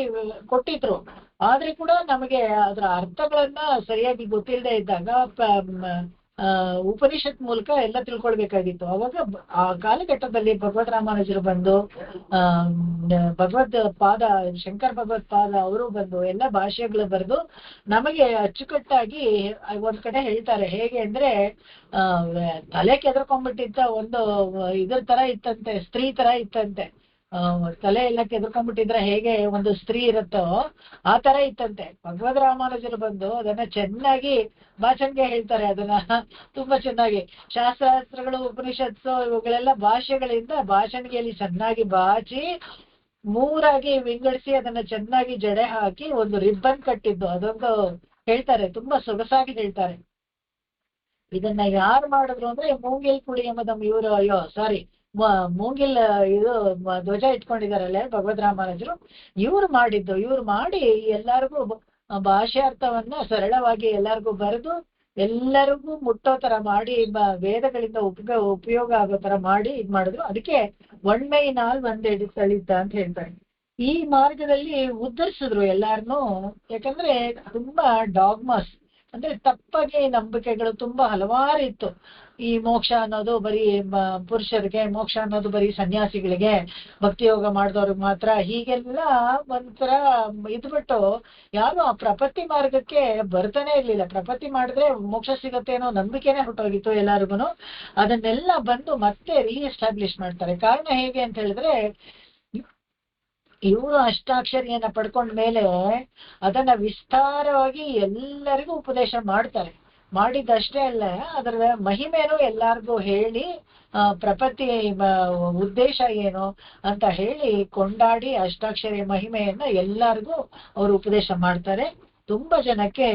ಕೊಟ್ಟಿದ್ರು. ಆದ್ರೆ ಕೂಡ ನಮಗೆ ಅದರ ಅರ್ಥಗಳನ್ನ ಸರಿಯಾಗಿ ಗೊತ್ತಿಲ್ಲದೆ ಇದ್ದಾಗ ಉಪನಿಷತ್ ಮೂಲಕ ಎಲ್ಲ ತಿಳ್ಕೊಳ್ಬೇಕಾಗಿತ್ತು. ಅವಾಗ ಆ ಕಾಲಘಟ್ಟದಲ್ಲಿ ಭಗವದ್ ರಾಮಾನುಜರು ಬಂದು ಭಗವದ್ ಪಾದ ಶಂಕರ್ ಭಗವತ್ ಪಾದ ಅವರು ಬಂದು ಎಲ್ಲ ಭಾಷೆಗಳು ಬರೆದು ನಮಗೆ ಅಚ್ಚುಕಟ್ಟಾಗಿ ಒಂದ್ ಕಡೆ ಹೇಳ್ತಾರೆ. ಹೇಗೆ ಅಂದ್ರೆ ತಲೆ ಕೆದರ್ಕೊಂಡ್ಬಿಟ್ಟಿದ್ದ ಒಂದು ಇದ್ರ ತರ ಇತ್ತಂತೆ, ಸ್ತ್ರೀ ತರ ಇತ್ತಂತೆ. ತಲೆ ಎಲ್ಲ ಕೆದರ್ಕೊಂಡ್ಬಿಟ್ಟಿದ್ರೆ ಹೇಗೆ ಒಂದು ಸ್ತ್ರೀ ಇರುತ್ತೋ ಆ ತರ ಇತ್ತಂತೆ. ಭಗವದ್ ರಾಮಾನುಜರು ಬಂದು ಅದನ್ನ ಚೆನ್ನಾಗಿ ಭಾಷೆಗೆ ಹೇಳ್ತಾರೆ. ಅದನ್ನ ತುಂಬಾ ಚೆನ್ನಾಗಿ ಶಾಸ್ತ್ರಗಳು ಉಪನಿಷತ್ಸು ಇವುಗಳೆಲ್ಲ ಭಾಷೆಗಳಿಂದ ಭಾಷಣಿಗೆಯಲ್ಲಿ ಚೆನ್ನಾಗಿ ಬಾಚಿ 3 ವಿಂಗಡಿಸಿ ಅದನ್ನ ಚೆನ್ನಾಗಿ ಜಡೆ ಹಾಕಿ ಒಂದು ರಿಬ್ಬನ್ ಕಟ್ಟಿದ್ದು, ಅದೊಂದು ಹೇಳ್ತಾರೆ, ತುಂಬಾ ಸೊಗಸಾಗಿ ಹೇಳ್ತಾರೆ. ಇದನ್ನ ಯಾರು ಮಾಡಿದ್ರು ಅಂದ್ರೆ ಮೂಂಗಿಲ್ ಕುಳಿ ಎಂಬುದಮ್ಮ ಇವರು, ಮೂಂಗಿಲ್ ಇದು ಧ್ವಜ ಇಟ್ಕೊಂಡಿದಾರಲ್ಲೇ ಭಗವದ್ ರಾಮಾನುಜರು, ಇವ್ರು ಮಾಡಿದ್ದು. ಇವ್ರು ಮಾಡಿ ಎಲ್ಲರಿಗೂ ಭಾಷಾರ್ಥವನ್ನ ಸರಳವಾಗಿ ಎಲ್ಲರಿಗೂ ಬರೆದು ಎಲ್ಲರಿಗೂ ಮುಟ್ಟೋ ತರ ಮಾಡಿ, ವೇದಗಳಿಂದ ಉಪಯೋಗ ಆಗೋ ತರ ಮಾಡಿ ಇದ್ ಮಾಡಿದ್ರು. ಅದಕ್ಕೆ ಒಣ್ಮೈನಾಳ್ ಒಂದೆಡಿ ತಳಿತ ಅಂತ ಹೇಳ್ತಾರೆ. ಈ ಮಾರ್ಗದಲ್ಲಿ ಉದ್ಧರಿಸಿದ್ರು ಎಲ್ಲಾರನ್ನೂ. ಯಾಕಂದ್ರೆ ತುಂಬಾ ಡಾಗ್ಮಾಸ್ ಅಂದ್ರೆ ತಪ್ಪಾಗಿ ನಂಬಿಕೆಗಳು ತುಂಬಾ ಹಲವಾರು ಇತ್ತು. ಈ ಮೋಕ್ಷ ಅನ್ನೋದು ಬರೀ ಪುರುಷರಿಗೆ, ಮೋಕ್ಷ ಅನ್ನೋದು ಬರೀ ಸನ್ಯಾಸಿಗಳಿಗೆ, ಭಕ್ತಿ ಯೋಗ ಮಾಡಿದವ್ರಿಗೆ ಮಾತ್ರ, ಹೀಗೆಲ್ಲ ಒಂಥರ ಇದ್ಬಿಟ್ಟು ಯಾರು ಆ ಪ್ರಪತ್ತಿ ಮಾರ್ಗಕ್ಕೆ ಬರ್ತಾನೆ ಇರ್ಲಿಲ್ಲ. ಪ್ರಪತ್ತಿ ಮಾಡಿದ್ರೆ ಮೋಕ್ಷ ಸಿಗತ್ತೆ ಅನ್ನೋ ನಂಬಿಕೆನೆ ಹೊರಟೋಗಿತ್ತು ಎಲ್ಲಾರಿಗೂ. ಅದನ್ನೆಲ್ಲ ಬಂದು ಮತ್ತೆ ರೀಎಸ್ಟಾಬ್ಲಿಷ್ ಮಾಡ್ತಾರೆ. ಕಾರಣ ಹೇಗೆ ಅಂತ ಹೇಳಿದ್ರೆ, ಇವರು ಅಷ್ಟಾಕ್ಷರಿಯನ್ನ ಪಡ್ಕೊಂಡ ಮೇಲೆ ಅದನ್ನ ವಿಸ್ತಾರವಾಗಿ ಎಲ್ಲರಿಗೂ ಉಪದೇಶ ಮಾಡ್ತಾರೆ. ಮಾಡಿದ್ದಷ್ಟೇ ಅಲ್ಲ, ಅದರ ಮಹಿಮೆನೂ ಎಲ್ಲಾರ್ಗೂ ಹೇಳಿ ಪ್ರಪತ್ತಿ ಉದ್ದೇಶ ಏನು ಅಂತ ಹೇಳಿ ಕೊಂಡಾಡಿ ಅಷ್ಟಾಕ್ಷರಿಯ ಮಹಿಮೆಯನ್ನ ಎಲ್ಲಾರ್ಗೂ ಅವರು ಉಪದೇಶ ಮಾಡ್ತಾರೆ. ತುಂಬಾ ಜನಕ್ಕೆ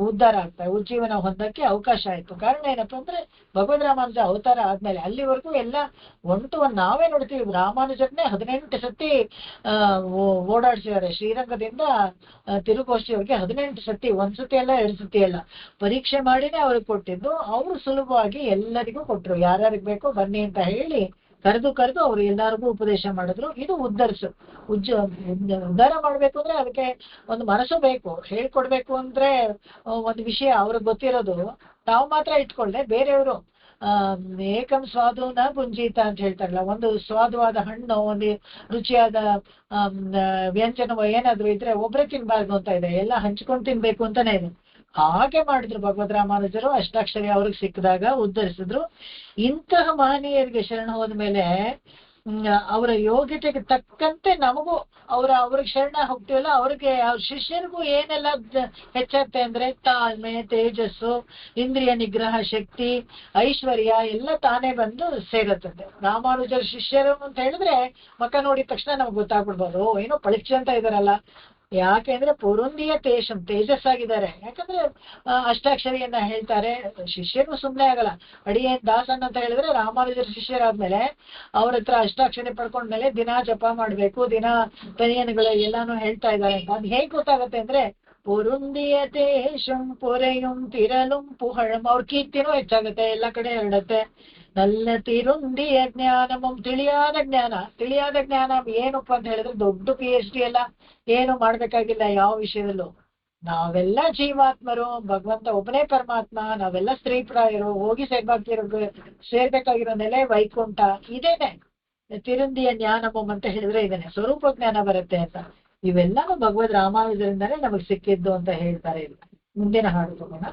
ಉದ್ಧಾರ ಆಗ್ತಾರೆ, ಉಜ್ಜೀವನ ಹೊಂದಕ್ಕೆ ಅವಕಾಶ ಆಯ್ತು. ಕಾರಣ ಏನಪ್ಪಾ ಅಂದ್ರೆ ಭಗವದ್ ರಾಮಾನುಜ ಅವತಾರ ಆದ್ಮೇಲೆ ಅಲ್ಲಿವರೆಗೂ ಎಲ್ಲ ಒಂದ್ ನಾವೇ ನೋಡ್ತೀವಿ, ರಾಮಾನುಜರ್ನೇ 18 ಸತಿ ಓಡಾಡ್ಸಿದ್ದಾರೆ. ಶ್ರೀರಂಗದಿಂದ ತಿರುಗೋಷ್ಠಿಯವ್ರಿಗೆ 18 ಸತಿ, 1 ಸತಿ ಅಲ್ಲ 2 ಸತಿ ಅಲ್ಲ, ಪರೀಕ್ಷೆ ಮಾಡಿನೇ ಅವ್ರಿಗೆ ಕೊಟ್ಟಿದ್ದು. ಅವರು ಸುಲಭವಾಗಿ ಎಲ್ಲರಿಗೂ ಕೊಟ್ರು, ಯಾರ್ಯಾರಿಗೆ ಬೇಕೋ ಬನ್ನಿ ಅಂತ ಹೇಳಿ ಕರೆದು ಅವ್ರು ಎಲ್ಲರಿಗೂ ಉಪದೇಶ ಮಾಡಿದ್ರು. ಇದು ಉದ್ಧಾರ ಮಾಡ್ಬೇಕು ಅಂದ್ರೆ ಅದಕ್ಕೆ ಒಂದು ಮನಸ್ಸು ಬೇಕು. ಹೇಳ್ಕೊಡ್ಬೇಕು ಅಂದ್ರೆ ಒಂದು ವಿಷಯ ಅವ್ರಿಗೆ ಗೊತ್ತಿರೋದು ತಾವು ಮಾತ್ರ ಇಟ್ಕೊಳ್ದೆ ಬೇರೆಯವರು ಏಕಂ ಸ್ವಾದುನ ಗುಂಜೀತ ಅಂತ ಹೇಳ್ತಾರಲ್ಲ, ಒಂದು ಸ್ವಾದವಾದ ಹಣ್ಣು, ಒಂದು ರುಚಿಯಾದ ವ್ಯಂಜನವೋ ಏನಾದ್ರು ಇದ್ರೆ ಒಬ್ರೇ ತಿನ್ಬಾರ್ದು ಅಂತ ಇದೆ, ಎಲ್ಲ ಹಂಚ್ಕೊಂಡು ತಿನ್ಬೇಕು ಅಂತಾನೆ ಇದೆ. ಹಾಗೆ ಮಾಡಿದ್ರು ಭಗವದ್ ರಾಮಾನುಜರು. ಅಷ್ಟಾಕ್ಷರಿ ಅವ್ರಿಗೆ ಸಿಕ್ಕಿದಾಗ ಉದ್ಧರಿಸಿದ್ರು. ಇಂತಹ ಮಹನೀಯರಿಗೆ ಶರಣ ಹೋದ್ಮೇಲೆ ಅವರ ಯೋಗ್ಯತೆಗೆ ತಕ್ಕಂತೆ ನಮಗೂ ಅವ್ರಿಗೆ ಶರಣ ಹೋಗ್ತೀವಲ್ಲ, ಅವ್ರಿಗೆ ಅವ್ರ ಶಿಷ್ಯರಿಗೂ ಏನೆಲ್ಲ ಹೆಚ್ಚಾಗ್ತದೆ ಅಂದ್ರೆ ತಾಳ್ಮೆ, ತೇಜಸ್ಸು, ಇಂದ್ರಿಯ ನಿಗ್ರಹ ಶಕ್ತಿ, ಐಶ್ವರ್ಯ ಎಲ್ಲ ತಾನೇ ಬಂದು ಸೇರತ್ತದೆ. ರಾಮಾನುಜರ ಶಿಷ್ಯರು ಅಂತ ಹೇಳಿದ್ರೆ ಮಕ್ಕ ನೋಡಿದ ತಕ್ಷಣ ನಮ್ಗೆ ಗೊತ್ತಾಗ್ಬಿಡ್ಬೋದು, ಏನೋ ಪಳಿಕ್ಷ ಅಂತ ಇದಾರಲ್ಲ. ಯಾಕೆಂದ್ರೆ ಪುರುಂದಿಯ ತೇಜಸ್ಸಾಗಿದ್ದಾರೆ. ಯಾಕಂದ್ರೆ ಅಷ್ಟಾಕ್ಷರಿಯನ್ನ ಹೇಳ್ತಾರೆ. ಶಿಷ್ಯರು ಸುಮ್ಮನೆ ಆಗಲ್ಲ. ಅಡಿಯೇನ್ ದಾಸನ್ ಅಂತ ಹೇಳಿದ್ರೆ ರಾಮಾನುಜರ ಶಿಷ್ಯರಾದ್ಮೇಲೆ ಅವ್ರ ಹತ್ರ ಅಷ್ಟಾಕ್ಷರಿ ಪಡ್ಕೊಂಡ್ಮೇಲೆ ದಿನಾ ಜಪ ಮಾಡ್ಬೇಕು, ದಿನಾ ತನಿಯನ್ಗಳು ಎಲ್ಲಾನು ಹೇಳ್ತಾ ಇದ್ದಾರೆ ಅಂತ. ಅದ್ ಹೇಗ್ ಗೊತ್ತಾಗತ್ತೆ ಅಂದ್ರೆ ಪುರುಂದಿಯ ತೇಷಂ ಪೊರೆಯುಂ ತಿರಲುಂ ಪುಹಳಂ, ಅವ್ರ ಕೀರ್ತಿನೂ ಹೆಚ್ಚಾಗತ್ತೆ, ಎಲ್ಲ ಕಡೆ ಹರಡತ್ತೆ. ನಲ್ಲ ತಿರುಂದಿಯ ಜ್ಞಾನಮಂ, ತಿಳಿಯಾದ ಜ್ಞಾನ ಏನಪ್ಪ ಅಂತ ಹೇಳಿದ್ರೆ ದೊಡ್ಡ PhD ಎಲ್ಲ ಏನು ಮಾಡ್ಬೇಕಾಗಿಲ್ಲ ಯಾವ ವಿಷಯದಲ್ಲೂ. ನಾವೆಲ್ಲ ಜೀವಾತ್ಮರು, ಭಗವಂತ ಒಬ್ಬನೇ ಪರಮಾತ್ಮ, ನಾವೆಲ್ಲ ಸ್ತ್ರೀ ಪ್ರಾಯರು, ಹೋಗಿ ಸೇರ್ಬೇಕಾಗಿರೋ ನೆಲೆ ವೈಕುಂಠ. ಇದೇನೆ ತಿರುಂದಿಯ ಜ್ಞಾನಮಂ ಅಂತ ಹೇಳಿದ್ರೆ ಇದೇನೆ ಸ್ವರೂಪ ಜ್ಞಾನ ಬರುತ್ತೆ ಅಂತ. ಇವೆಲ್ಲಾನು ಭಗವದ್ ರಾಮಾನುಜರಿಂದಾನೇ ನಮಗ್ ಸಿಕ್ಕಿದ್ದು ಅಂತ ಹೇಳ್ತಾರೆ. ಮುಂದಿನ ಹಾಡು ತಗೋಣ.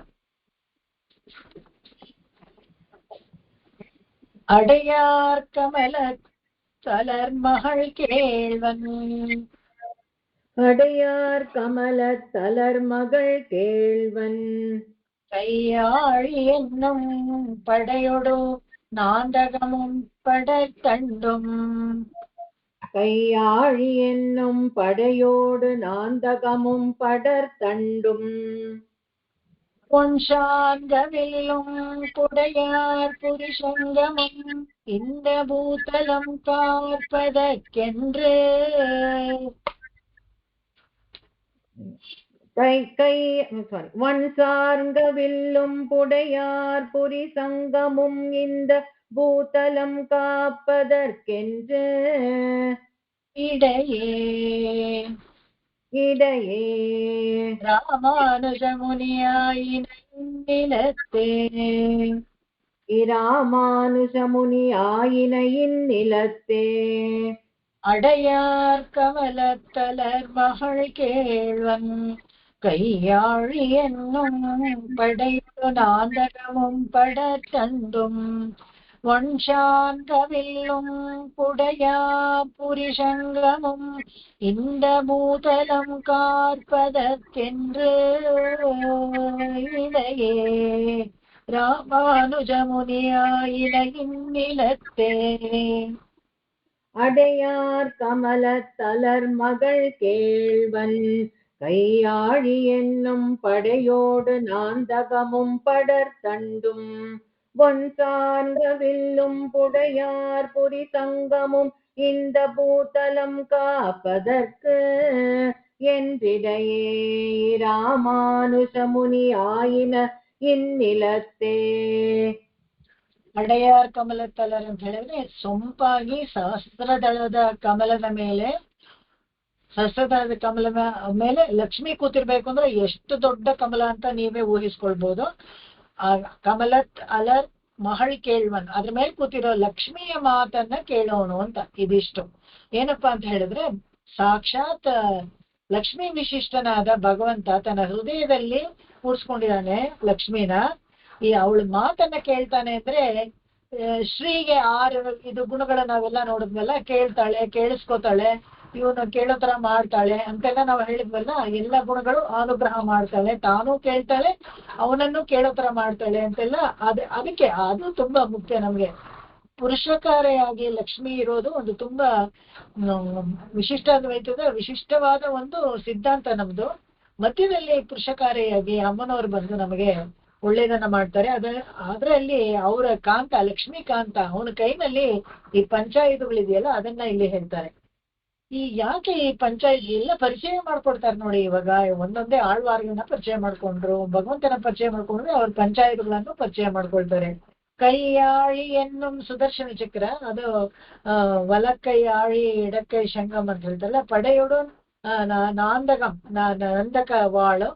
அடையார் கமல தலர் மகள் கேள்வன், அடையார் கமல தலர் மகள் கேள்வன், கையாழி என்னும் படையொடு நாந்தகமும் படத்தண்டும், கையாழி என்னும் படையோடு நாந்தகமும் படர்தண்டும், பொன்சார்கவில்லும் புடையார் புரிசங்கமும் இந்த பூதலம் காப்பதற்கென்று, ஒன் சார்ந்த வில்லும் புடையார் புரி சங்கமும் இந்த பூதலம் காப்பதற்கென்று, இடையே ராமானுஜ முனியாயின நிலத்தே, இராமானுஜ முனி ஆயின இந்நிலத்தே, அடையார் கமலத்தலர் மகள் கேள்வன், கையாழி என்னும் படையொடு நாந்தகமும் படத்தண்டும், ஒன்ஷான் கவில்லும் புடையார் புரிசங்கமும் இந்த பூதலம் காற்பதற்கென்று, இடையே ராமானுஜ முனியாயின இந்நிலத்தே. அடையார் கமலத்தலர் மகள் கேள்வன், கையாழி என்னும் படையோடு நாந்தகமும் படர்தண்டும், ஒன் சார்ந்த வில்லும் புடையார் புரி சங்கமும் இந்த பூதலம் காப்பதற்கு என்றிடையே ராமானுஜ முனி ஆயின இந்நிலத்தே. ಅಡೆಯಾರ್ ಕಮಲತ್ತಲರ್ ಅಂತ ಹೇಳಿದ್ರೆ ಸೊಂಪಾಗಿ ಸಹಸ್ರದಳದ ಕಮಲದ ಮೇಲೆ ಸಹಸ್ರದಳದ ಕಮಲ ಮೇಲೆ ಲಕ್ಷ್ಮಿ ಕೂತಿರ್ಬೇಕು ಅಂದ್ರೆ ಎಷ್ಟು ದೊಡ್ಡ ಕಮಲ ಅಂತ ನೀವೇ ಊಹಿಸ್ಕೊಳ್ಬಹುದು. ಆ ಕಮಲತ್ ಅಲರ್ ಮಹಳ್ ಕೇಳ್ವನ್, ಅದ್ರ ಮೇಲೆ ಕೂತಿರೋ ಲಕ್ಷ್ಮಿಯ ಮಾತನ್ನ ಕೇಳೋನು ಅಂತ. ಇದಿಷ್ಟು ಏನಪ್ಪಾ ಅಂತ ಹೇಳಿದ್ರೆ, ಸಾಕ್ಷಾತ್ ಲಕ್ಷ್ಮೀ ವಿಶಿಷ್ಟನಾದ ಭಗವಂತ ತನ್ನ ಹೃದಯದಲ್ಲಿ ಕೂಡ್ಸ್ಕೊಂಡಿದ್ದಾನೆ ಲಕ್ಷ್ಮಿನ. ಈ ಅವಳ ಮಾತನ್ನ ಕೇಳ್ತಾನೆ ಅಂದ್ರೆ, ಶ್ರೀಗೆ 6 ಗುಣಗಳ ನಾವೆಲ್ಲ ನೋಡಿದ್ವಲ್ಲ, ಕೇಳ್ತಾಳೆ, ಕೇಳಿಸ್ಕೋತಾಳೆ, ಇವನು ಕೇಳೋ ತರ ಮಾಡ್ತಾಳೆ ಅಂತೆಲ್ಲ ನಾವು ಹೇಳಿದ್ವಲ್ಲ. ಎಲ್ಲ ಗುಣಗಳು ಅನುಗ್ರಹ ಮಾಡ್ತಾಳೆ, ತಾನು ಕೇಳ್ತಾಳೆ, ಅವನನ್ನು ಕೇಳೋ ತರ ಮಾಡ್ತಾಳೆ ಅಂತೆಲ್ಲ. ಅದಕ್ಕೆ ಅದು ತುಂಬಾ ಮುಖ್ಯ ನಮ್ಗೆ. ಪುರುಷಕಾರೆಯಾಗಿ ಲಕ್ಷ್ಮಿ ಇರೋದು ಒಂದು ತುಂಬಾ ವಿಶಿಷ್ಟವಾದ ಒಂದು ಸಿದ್ಧಾಂತ ನಮ್ದು. ಮಧ್ಯದಲ್ಲಿ ಪುರುಷಕಾರೆಯಾಗಿ ಅಮ್ಮನವರು ಬಂದು ನಮಗೆ ಒಳ್ಳೇದನ್ನ ಮಾಡ್ತಾರೆ. ಅದರಲ್ಲಿ ಅವರ ಕಾಂತ, ಲಕ್ಷ್ಮೀ ಕಾಂತ, ಅವನ ಕೈನಲ್ಲಿ ಈ ಪಂಚಾಯುಧಗಳಿದೆಯಲ್ಲ ಅದನ್ನ ಇಲ್ಲಿ ಹೇಳ್ತಾರೆ. ಈ ಯಾಕೆ ಈ ಪಂಚಾಯತ್ ಎಲ್ಲ ಪರಿಚಯ ಮಾಡ್ಕೊಡ್ತಾರೆ ನೋಡಿ. ಇವಾಗ ಒಂದೊಂದೇ ಆಳ್ವಾರ್ಗಳನ್ನ ಪರಿಚಯ ಮಾಡ್ಕೊಂಡ್ರು, ಭಗವಂತನ ಪರಿಚಯ ಮಾಡ್ಕೊಂಡ್ರೆ ಅವ್ರ ಪಂಚಾಯತ್ಗಳನ್ನು ಪರಿಚಯ ಮಾಡ್ಕೊಳ್ತಾರೆ. ಕೈಯಾಳಿ ಎನ್ನುಂ ಸುದರ್ಶನ ಚಕ್ರ, ಅದು ವಲಕ್ಕೈ ಆಳಿ ಎಡಕ್ಕೈ ಶಂಗಮ್ ಅಂತ ಹೇಳ್ತಾರಲ್ಲ. ಪಡೆಯೊಡು ನಾಂದಕಂ ನಂದಕ ವಾಳು,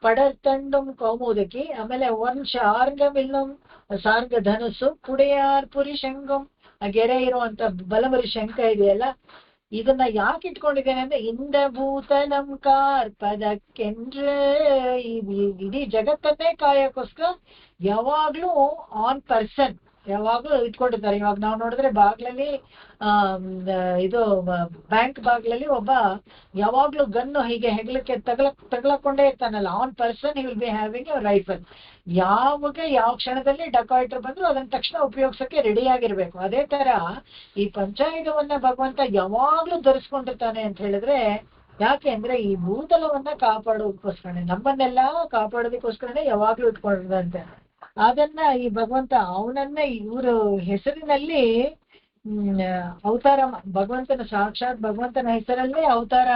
ಪಡರ್ತಂಡುಂ ಕೌಮುದಕಿ, ಆಮೇಲೆ ಶಾರ್ಗಮಿಲ್ಲಂ ಸಾರ್ಗ ಧನುಸ್ಸು, ಪುಡೆಯಾರ್ ಪುರಿ ಶಂಗಂ, ಆ ಗೆರೆ ಇರುವಂತ ಬಲಮುರಿ ಶಂಖ ಇದೆಯಲ್ಲ, ಇದನ್ನ ಯಾಕೆ ಇಟ್ಕೊಂಡಿದ್ದೇನೆ ಅಂದ್ರೆ, ಇಂದ ಭೂತಲಂ ಕಾರ್ಪದಕ್ಕೆಂದ್ರೆ ಇಡೀ ಜಗತ್ತನ್ನೇ ಕಾಯಕ್ಕೋಸ್ಕರ ಯಾವಾಗ್ಲೂ ಆನ್ ಪರ್ಸನ್ ಯಾವಾಗ್ಲೂ ಇಟ್ಕೊಂಡಿರ್ತಾರೆ. ಇವಾಗ ನಾವು ನೋಡಿದ್ರೆ ಬಾಗ್ಲಲ್ಲಿ ಇದು ಬ್ಯಾಂಕ್ ಬಾಗ್ಲಲ್ಲಿ ಒಬ್ಬ ಯಾವಾಗ್ಲೂ ಗನ್ನು ಹೀಗೆ ಹೆಗ್ಲಕ್ಕೆ ತಗಲಕೊಂಡೇ ಇರ್ತಾನಲ್ಲ, an person he will be having a rifle. ಯಾವಾಗ ಯಾವ ಕ್ಷಣದಲ್ಲಿ ಡಕಾಯಿಟರ್ ಬಂದ್ರು ಅದನ್ನ ತಕ್ಷಣ ಉಪಯೋಗಿಸಕ್ಕೆ ರೆಡಿ ಆಗಿರ್ಬೇಕು. ಅದೇ ತರ ಈ ಪಂಚಾಯುಧವನ್ನ ಭಗವಂತ ಯಾವಾಗ್ಲೂ ಧರಿಸ್ಕೊಂಡಿರ್ತಾನೆ ಅಂತ ಹೇಳಿದ್ರೆ, ಯಾಕೆ ಅಂದ್ರೆ ಈ ಭೂತಲವನ್ನ ಕಾಪಾಡೋದಕ್ಕೋಸ್ಕರನೇ, ನಮ್ಮನ್ನೆಲ್ಲ ಕಾಪಾಡೋದಕ್ಕೋಸ್ಕರನೇ ಯಾವಾಗ್ಲೂ ಇಟ್ಕೊಂಡಿರ್ತಂತೆ. ಅದನ್ನ ಈ ಭಗವಂತ ಅವನನ್ನ ಇವರು ಹೆಸರಿನಲ್ಲಿ ಅವತಾರ, ಭಗವಂತನ ಸಾಕ್ಷಾತ್ ಭಗವಂತನ ಹೆಸರಲ್ಲೇ ಅವತಾರ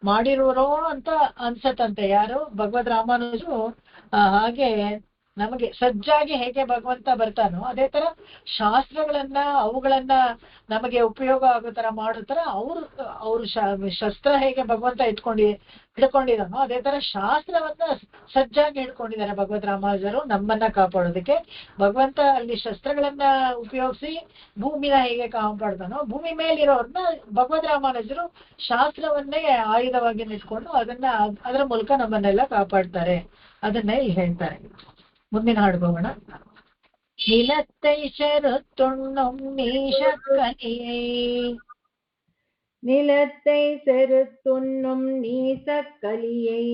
ಮಾಡಿರೋರೋ ಅಂತ ಅನ್ಸತ್ತಂತೆ. ಯಾರು? ಭಗವದ್ ರಾಮಾನುಜರು. ಹಾಗೆ ನಮಗೆ ಸಜ್ಜಾಗಿ ಹೇಗೆ ಭಗವಂತ ಬರ್ತಾನೋ ಅದೇ ತರ ಶಾಸ್ತ್ರಗಳನ್ನ ಅವುಗಳನ್ನ ನಮಗೆ ಉಪಯೋಗ ಆಗೋ ತರ ಮಾಡೋ ತರ ಅವ್ರು ಶಸ್ತ್ರ ಹೇಗೆ ಭಗವಂತ ಹಿಡ್ಕೊಂಡಿದಾನೋ ಅದೇ ತರ ಶಾಸ್ತ್ರವನ್ನ ಸಜ್ಜಾಗಿ ಹಿಡ್ಕೊಂಡಿದ್ದಾರೆ ಭಗವದ್ ರಾಮಾನುಜರು ನಮ್ಮನ್ನ ಕಾಪಾಡೋದಕ್ಕೆ. ಭಗವಂತ ಅಲ್ಲಿ ಶಸ್ತ್ರಗಳನ್ನ ಉಪಯೋಗಿಸಿ ಭೂಮಿನ ಹೇಗೆ ಕಾಪಾಡ್ತಾನೋ, ಭೂಮಿ ಮೇಲಿರೋರ್ನ ಭಗವದ್ ರಾಮಾನುಜರು ಶಾಸ್ತ್ರವನ್ನೇ ಆಯುಧವಾಗಿ ನಿಟ್ಕೊಂಡು ಅದರ ಮೂಲಕ ನಮ್ಮನ್ನೆಲ್ಲ ಕಾಪಾಡ್ತಾರೆ. ಅದನ್ನ ಇಲ್ಲಿ ಹೇಳ್ತಾರೆ. ಮುಂದಿನ ಹಾಡ್ಬೋಣ. நிலத்தை செருத்துண்ணும் நீசக்கலியை, நிலத்தை செருத்துண்ணும் நீசக்கலியை,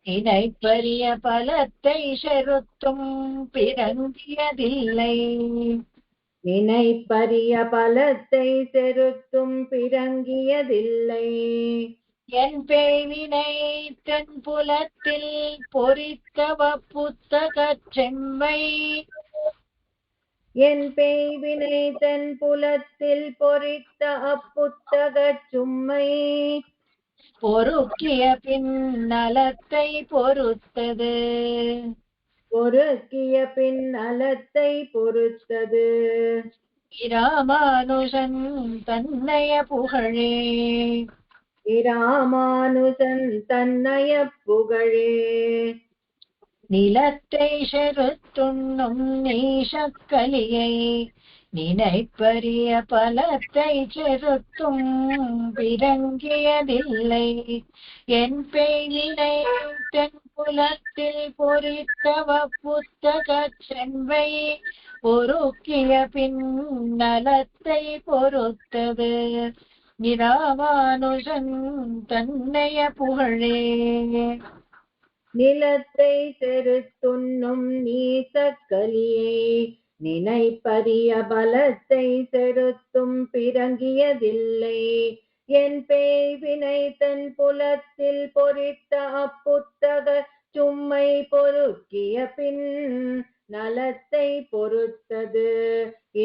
நினைப்பரிய பலத்தை செருத்தும் பிறங்கியதில்லை, நினைப்பரிய பலத்தை செருத்தும் பிறங்கியதில்லை, என் பேய்வினை தென் புலத்தில் பொறித்தவ புத்தகச் செம்மை, என் பேய்வினை தென் புலத்தில் பொறித்த அப்புத்தகச் சும்மை, பொறுக்கிய பின் நலத்தை பொறுத்தது, பொறுக்கிய பின் நலத்தை பொறுத்தது, இராமானுஜன் தன்னைய புகழே, இராமானுஜன் தன்னைய புகழே, நிலத்தை செருத்துண்ணும் நீசக்கலியை, நினைப்பரிய பலத்தை செருத்தும் பிறங்கியதில்லை, என் பேய்வினை தென் புலத்தில் பொறித்தவ புத்தகச் செம்மை, பொறுக்கிய பின் நலத்தை பொறுத்தது, இராமானுஜன் தன்னைய புகழே. நிலத்தை செருத்துண்ணும் நீசக்கலியை, நினைப்பரிய பலத்தை செருத்தும் பிறங்கியதில்லை, என் பேய்வினை தன் புலத்தில் பொறித்த அப்புத்தக சும்மை, பொறுக்கிய பின் நலத்தை பொறுத்தது,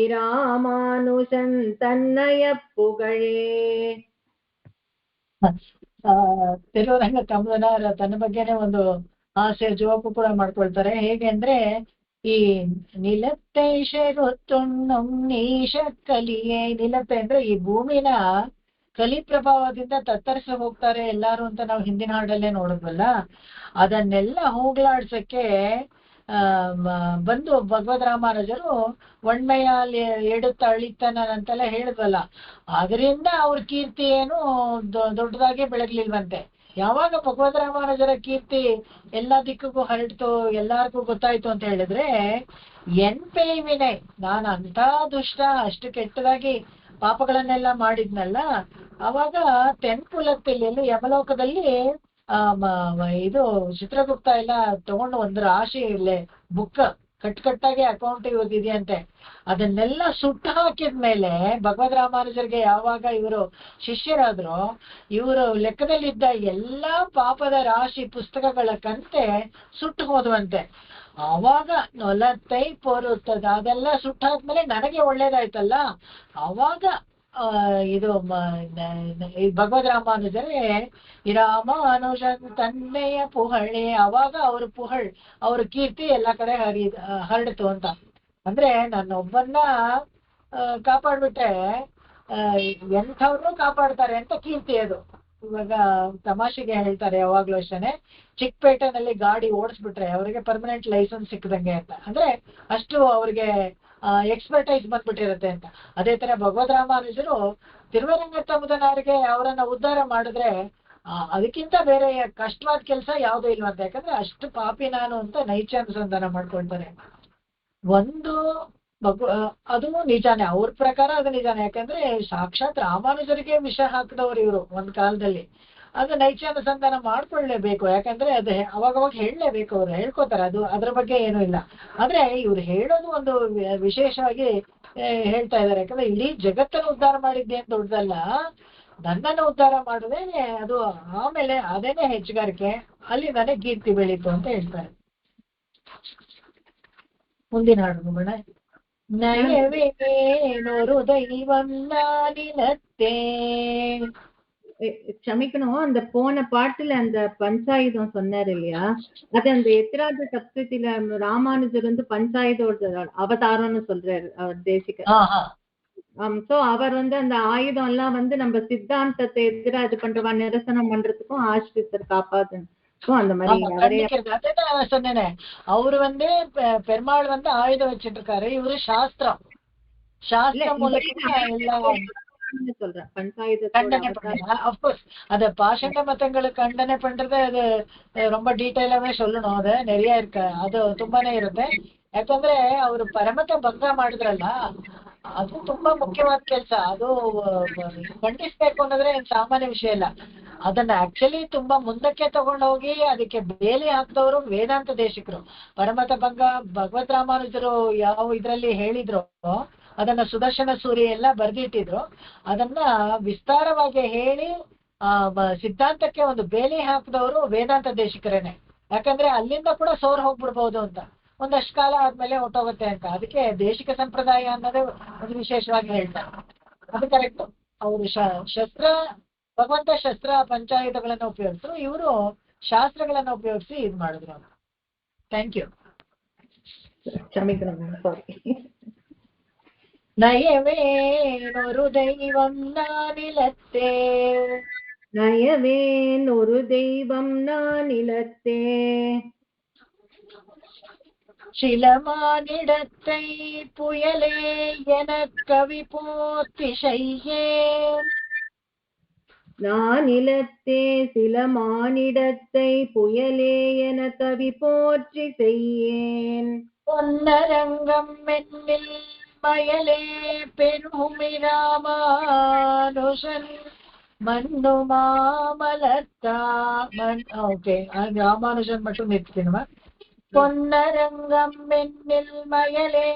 இராமானுஜன் தன்னைய புகழே. ತಿರುವರಂಗ ಕಮಲನಾರ ತನ್ನ ಬಗ್ಗೆನೇ ಒಂದು ಆಸೆ ಜೋಕು ಕೂಡ ಮಾಡ್ಕೊಳ್ತಾರೆ. ಹೇಗೆ ಅಂದ್ರೆ, ಈ ನಿಲತ್ತೈ ಶೆರುತ್ತುಣ್ಣಂ ನೀಶಕ್ಕಲಿಯೇ, ನಿಲತ್ತೆ ಅಂದ್ರೆ ಈ ಭೂಮಿನ ಕಲಿ ಪ್ರಭಾವದಿಂದ ತತ್ತರಿಸಿ ಹೋಗ್ತಾರೆ ಎಲ್ಲಾರು ಅಂತ ನಾವು ಹಿಂದಿನ ಹಾಡಲ್ಲೇ ನೋಡಿದ್ವಲ್ಲ. ಅದನ್ನೆಲ್ಲ ಹೋಗ್ಲಾಡ್ಸಕ್ಕೆ ಬಂದು ಭಗವದ್ ರಾಮಾನುಜರು ಒಣ್ಮೆಯಲ್ಲಿ ಎಡುತ್ತ ಅಳಿತಾನಂತೆಲ್ಲ ಹೇಳಿದ್ವಲ್ಲ. ಅದರಿಂದ ಅವ್ರ ಕೀರ್ತಿ ಏನು ದೊಡ್ಡದಾಗಿ ಬೆಳಗ್ಲಿಲ್ವಂತೆ. ಯಾವಾಗ ಭಗವದ್ ರಾಮಾನುಜರ ಕೀರ್ತಿ ಎಲ್ಲಾ ದಿಕ್ಕಿಗೂ ಹರಡ್ತು, ಎಲ್ಲಾರ್ಗೂ ಗೊತ್ತಾಯ್ತು ಅಂತ ಹೇಳಿದ್ರೆ, ಪೇಯ್ ವಿನಯ್, ನಾನು ಅಂತ ದುಷ್ಟ, ಅಷ್ಟು ಕೆಟ್ಟದಾಗಿ ಪಾಪಗಳನ್ನೆಲ್ಲ ಮಾಡಿದ್ನಲ್ಲ, ಅವಾಗ ತೆನ್ಪುಲತ್ತಿಲ್ಲಿ ಯಮಲೋಕದಲ್ಲಿ ಇದು ಚಿತ್ರಗುಪ್ತ ಎಲ್ಲ ತಗೊಂಡು ಒಂದು ರಾಶಿ ಇಲ್ಲೇ ಬುಕ್ ಕಟ್ಟಾಗಿ ಅಕೌಂಟ್ ಇವ್ರದಿದೆಯಂತೆ. ಅದನ್ನೆಲ್ಲ ಸುಟ್ಟು ಹಾಕಿದ್ಮೇಲೆ ಭಗವದ್ ರಾಮಾನುಜರಿಗೆ ಯಾವಾಗ ಇವರು ಶಿಷ್ಯರಾದ್ರು, ಇವರು ಲೆಕ್ಕದಲ್ಲಿದ್ದ ಎಲ್ಲಾ ಪಾಪದ ರಾಶಿ ಪುಸ್ತಕಗಳ ಕಂತೆ ಸುಟ್ಟು ಹೋದ್ವಂತೆ. ಅವಾಗ ನೊಲತ್ತೈ ಪೋರುತ್ತದೆ, ಅದೆಲ್ಲ ಸುಟ್ಟಾದ್ಮೇಲೆ ನನಗೆ ಒಳ್ಳೇದಾಯ್ತಲ್ಲ. ಅವಾಗ ಇದು ಭಗವದ್ ರಾಮಾನುಜರೇ ರಾಮಾನುಜನ್ ತನ್ನೆಯ ಪುಹಳೆ, ಅವಾಗ ಅವ್ರ ಕೀರ್ತಿ ಎಲ್ಲ ಕಡೆ ಹರಡಿತು ಅಂತ. ಅಂದ್ರೆ ನನ್ನೊಬ್ಬನ್ನ ಕಾಪಾಡ್ಬಿಟ್ರೆ ಎಂಥವ್ರನ್ನೂ ಕಾಪಾಡ್ತಾರೆ ಅಂತ ಕೀರ್ತಿ ಅದು. ಇವಾಗ ತಮಾಷೆಗೆ ಹೇಳ್ತಾರೆ ಯಾವಾಗ್ಲೂ ಅಷ್ಟೇನೆ, ಚಿಕ್ಕಪೇಟೆನಲ್ಲಿ ಗಾಡಿ ಓಡಿಸ್ಬಿಟ್ರೆ ಅವರಿಗೆ ಪರ್ಮನೆಂಟ್ ಲೈಸೆನ್ಸ್ ಸಿಕ್ಕದಂಗೆ ಅಂತ. ಅಂದ್ರೆ ಅಷ್ಟು ಅವ್ರಿಗೆ ಎಕ್ಸ್ಪರ್ಟೈಸ್ ಬಂದ್ಬಿಟ್ಟಿರುತ್ತೆ ಅಂತ. ಅದೇ ತರ ಭಗವದ್ ರಾಮಾನುಜರು ತಿರುವರಂಗತಮ್ಮನವರಿಗೆ ಅವರನ್ನ ಉದ್ಧಾರ ಮಾಡಿದ್ರೆ ಅದಕ್ಕಿಂತ ಬೇರೆ ಕಷ್ಟವಾದ ಕೆಲಸ ಯಾವುದೂ ಇಲ್ವಂತ. ಯಾಕಂದ್ರೆ ಅಷ್ಟು ಪಾಪಿ ನಾನು ಅಂತ ನೈಚಾನುಸಂಧಾನ ಮಾಡ್ಕೊಳ್ತಾರೆ. ಒಂದು ಅದು ನಿಜಾನೇ, ಅವ್ರ ಪ್ರಕಾರ ಅದು ನಿಜಾನೇ. ಯಾಕಂದ್ರೆ ಸಾಕ್ಷಾತ್ ರಾಮಾನುಜರಿಗೆ ವಿಷ ಹಾಕಿದವ್ರು ಇವರು ಒಂದ್ ಕಾಲದಲ್ಲಿ. ಅದು ನೈಚಾನುಸಂಧಾನ ಮಾಡ್ಕೊಳ್ಳೇಬೇಕು, ಯಾಕಂದ್ರೆ ಅದು ಅವಾಗವಾಗ ಹೇಳಲೇಬೇಕು, ಅವ್ರು ಹೇಳ್ಕೊತಾರೆ, ಅದು ಅದ್ರ ಬಗ್ಗೆ ಏನೂ ಇಲ್ಲ. ಆದ್ರೆ ಇವ್ರು ಹೇಳೋದು ಒಂದು ವಿಶೇಷವಾಗಿ ಹೇಳ್ತಾ ಇದ್ದಾರೆ. ಯಾಕಂದ್ರೆ ಇಡೀ ಜಗತ್ತನ್ನು ಉದ್ಧಾರ ಮಾಡಿದ್ದೆ ಅಂತ ದೊಡ್ಡದಲ್ಲ, ನನ್ನನ್ನು ಉದ್ಧಾರ ಮಾಡಿದ್ರೆ ಅದು ಆಮೇಲೆ ಅದೇನೆ ಹೆಚ್ಚುಗಾರಿಕೆ, ಅಲ್ಲಿ ನನಗೆ ಕೀರ್ತಿ ಬೆಳೀತು ಅಂತ ಹೇಳ್ತಾರೆ. ಮುಂದಿನ ಹಾಡು ನೋಡೋಣ. நயவேனொரு தெய்வம் நானிலத்தே. க்ஷமிக்கணும், அந்த போன பாட்டுல அந்த பஞ்சாயுதம் சொன்னாரு இல்லையா, அது அந்த எத்திராஜ சப்தத்தில ராமானுஜர் வந்து பஞ்சாயுதோட அவதாரம்னு சொல்றாரு அவர் தேசிக. சோ அவர் வந்து அந்த ஆயுதம் எல்லாம் வந்து நம்ம சித்தாந்தத்தை எதிரா இது பண்றவா நிரசனம் பண்றதுக்கும் ஆசிரியர் காப்பாது. அந்த மாதிரி சொன்னேனே, அவரு வந்து பெருமாள் வந்து ஆயுதம் வச்சிட்டு இருக்காரு, இவரு சாஸ்திரம் மூலமா சொல்றேன் பஞ்சாயுத கண்டனை பண்ண. அப்கோர்ஸ் அத பாஷண்ட மத்தங்களுக்கு கண்டனை பண்றது அது ரொம்ப டீட்டெயிலாவே சொல்லணும், அது நிறைய இருக்கு, அது ತುಂಬಾನೇ ಇರುತ್ತೆ. ಯಾಕಂದ್ರೆ ಅವರು ಪರಮತ ಭಂಗ ಮಾಡಿದ್ರಲ್ಲ, ಅದು ತುಂಬಾ ಮುಖ್ಯವಾದ ಕೆಲಸ. ಅದು ಖಂಡಿಸ್ಬೇಕು ಅನ್ನೋದ್ರೆ ಸಾಮಾನ್ಯ ವಿಷಯ ಇಲ್ಲ. ಅದನ್ನ ಆಕ್ಚುಲಿ ತುಂಬಾ ಮುಂದಕ್ಕೆ ತಗೊಂಡೋಗಿ ಅದಕ್ಕೆ ಬೇಲಿ ಹಾಕಿದವರು ವೇದಾಂತ ದೇಶಿಕರು. ಪರಮತ ಭಂಗ ಭಗವದ್ ರಾಮಾನುಜರು ಯಾವ ಇದ್ರಲ್ಲಿ ಹೇಳಿದ್ರು ಅದನ್ನ ಸುದರ್ಶನ ಸೂರಿ ಎಲ್ಲ ಬರ್ದಿಟ್ಟಿದ್ರು. ಅದನ್ನ ವಿಸ್ತಾರವಾಗಿ ಹೇಳಿ ಸಿದ್ಧಾಂತಕ್ಕೆ ಒಂದು ಬೇಲಿ ಹಾಕಿದವರು ವೇದಾಂತ ದೇಶಿಕರೇನೆ. ಯಾಕಂದ್ರೆ ಅಲ್ಲಿಂದ ಕೂಡ ಸೋರ್ ಹೋಗ್ಬಿಡ್ಬಹುದು ಅಂತ, ಒಂದಷ್ಟು ಕಾಲ ಆದ್ಮೇಲೆ ಹೊಟ್ಟೋಗುತ್ತೆ ಅಂತ. ಅದಕ್ಕೆ ದೇಶಿಕ ಸಂಪ್ರದಾಯ ಅನ್ನೋದೇ ಒಂದು ವಿಶೇಷವಾಗಿ ಹೇಳ್ತಾರೆ. ಅದು ಕರೆಕ್ಟ್. ಅವರು ಭಗವಂತ ಶಸ್ತ್ರ ಪಂಚಾಯುಧಗಳನ್ನ ಉಪಯೋಗಿಸಿದ್ರು, ಇವರು ಶಾಸ್ತ್ರಗಳನ್ನ ಉಪಯೋಗಿಸಿ ಇದು ಮಾಡಿದ್ರು. Thank you. ನಯವೇನೊರು ದೈವಂ ನಾನಿಲತ್ತೇ, நயவேனொரு தெய்வம் நானிலத்தே, சிலமானிடத்தை புயலே என கவி போற்றி செய்யே. நானிலத்தே சிலமானிடத்தை புயலே என கவி போற்றி செய்யேன். பொன்னரங்கம் என்னில் மயலே பெருமி ராமானுஷன் மண்ணு மாமலத்தா ஓகே, ராமானுஜன் மட்டும் நிறுத்திக்கணுமா? பொன்னரங்கம் என்னில் மயலே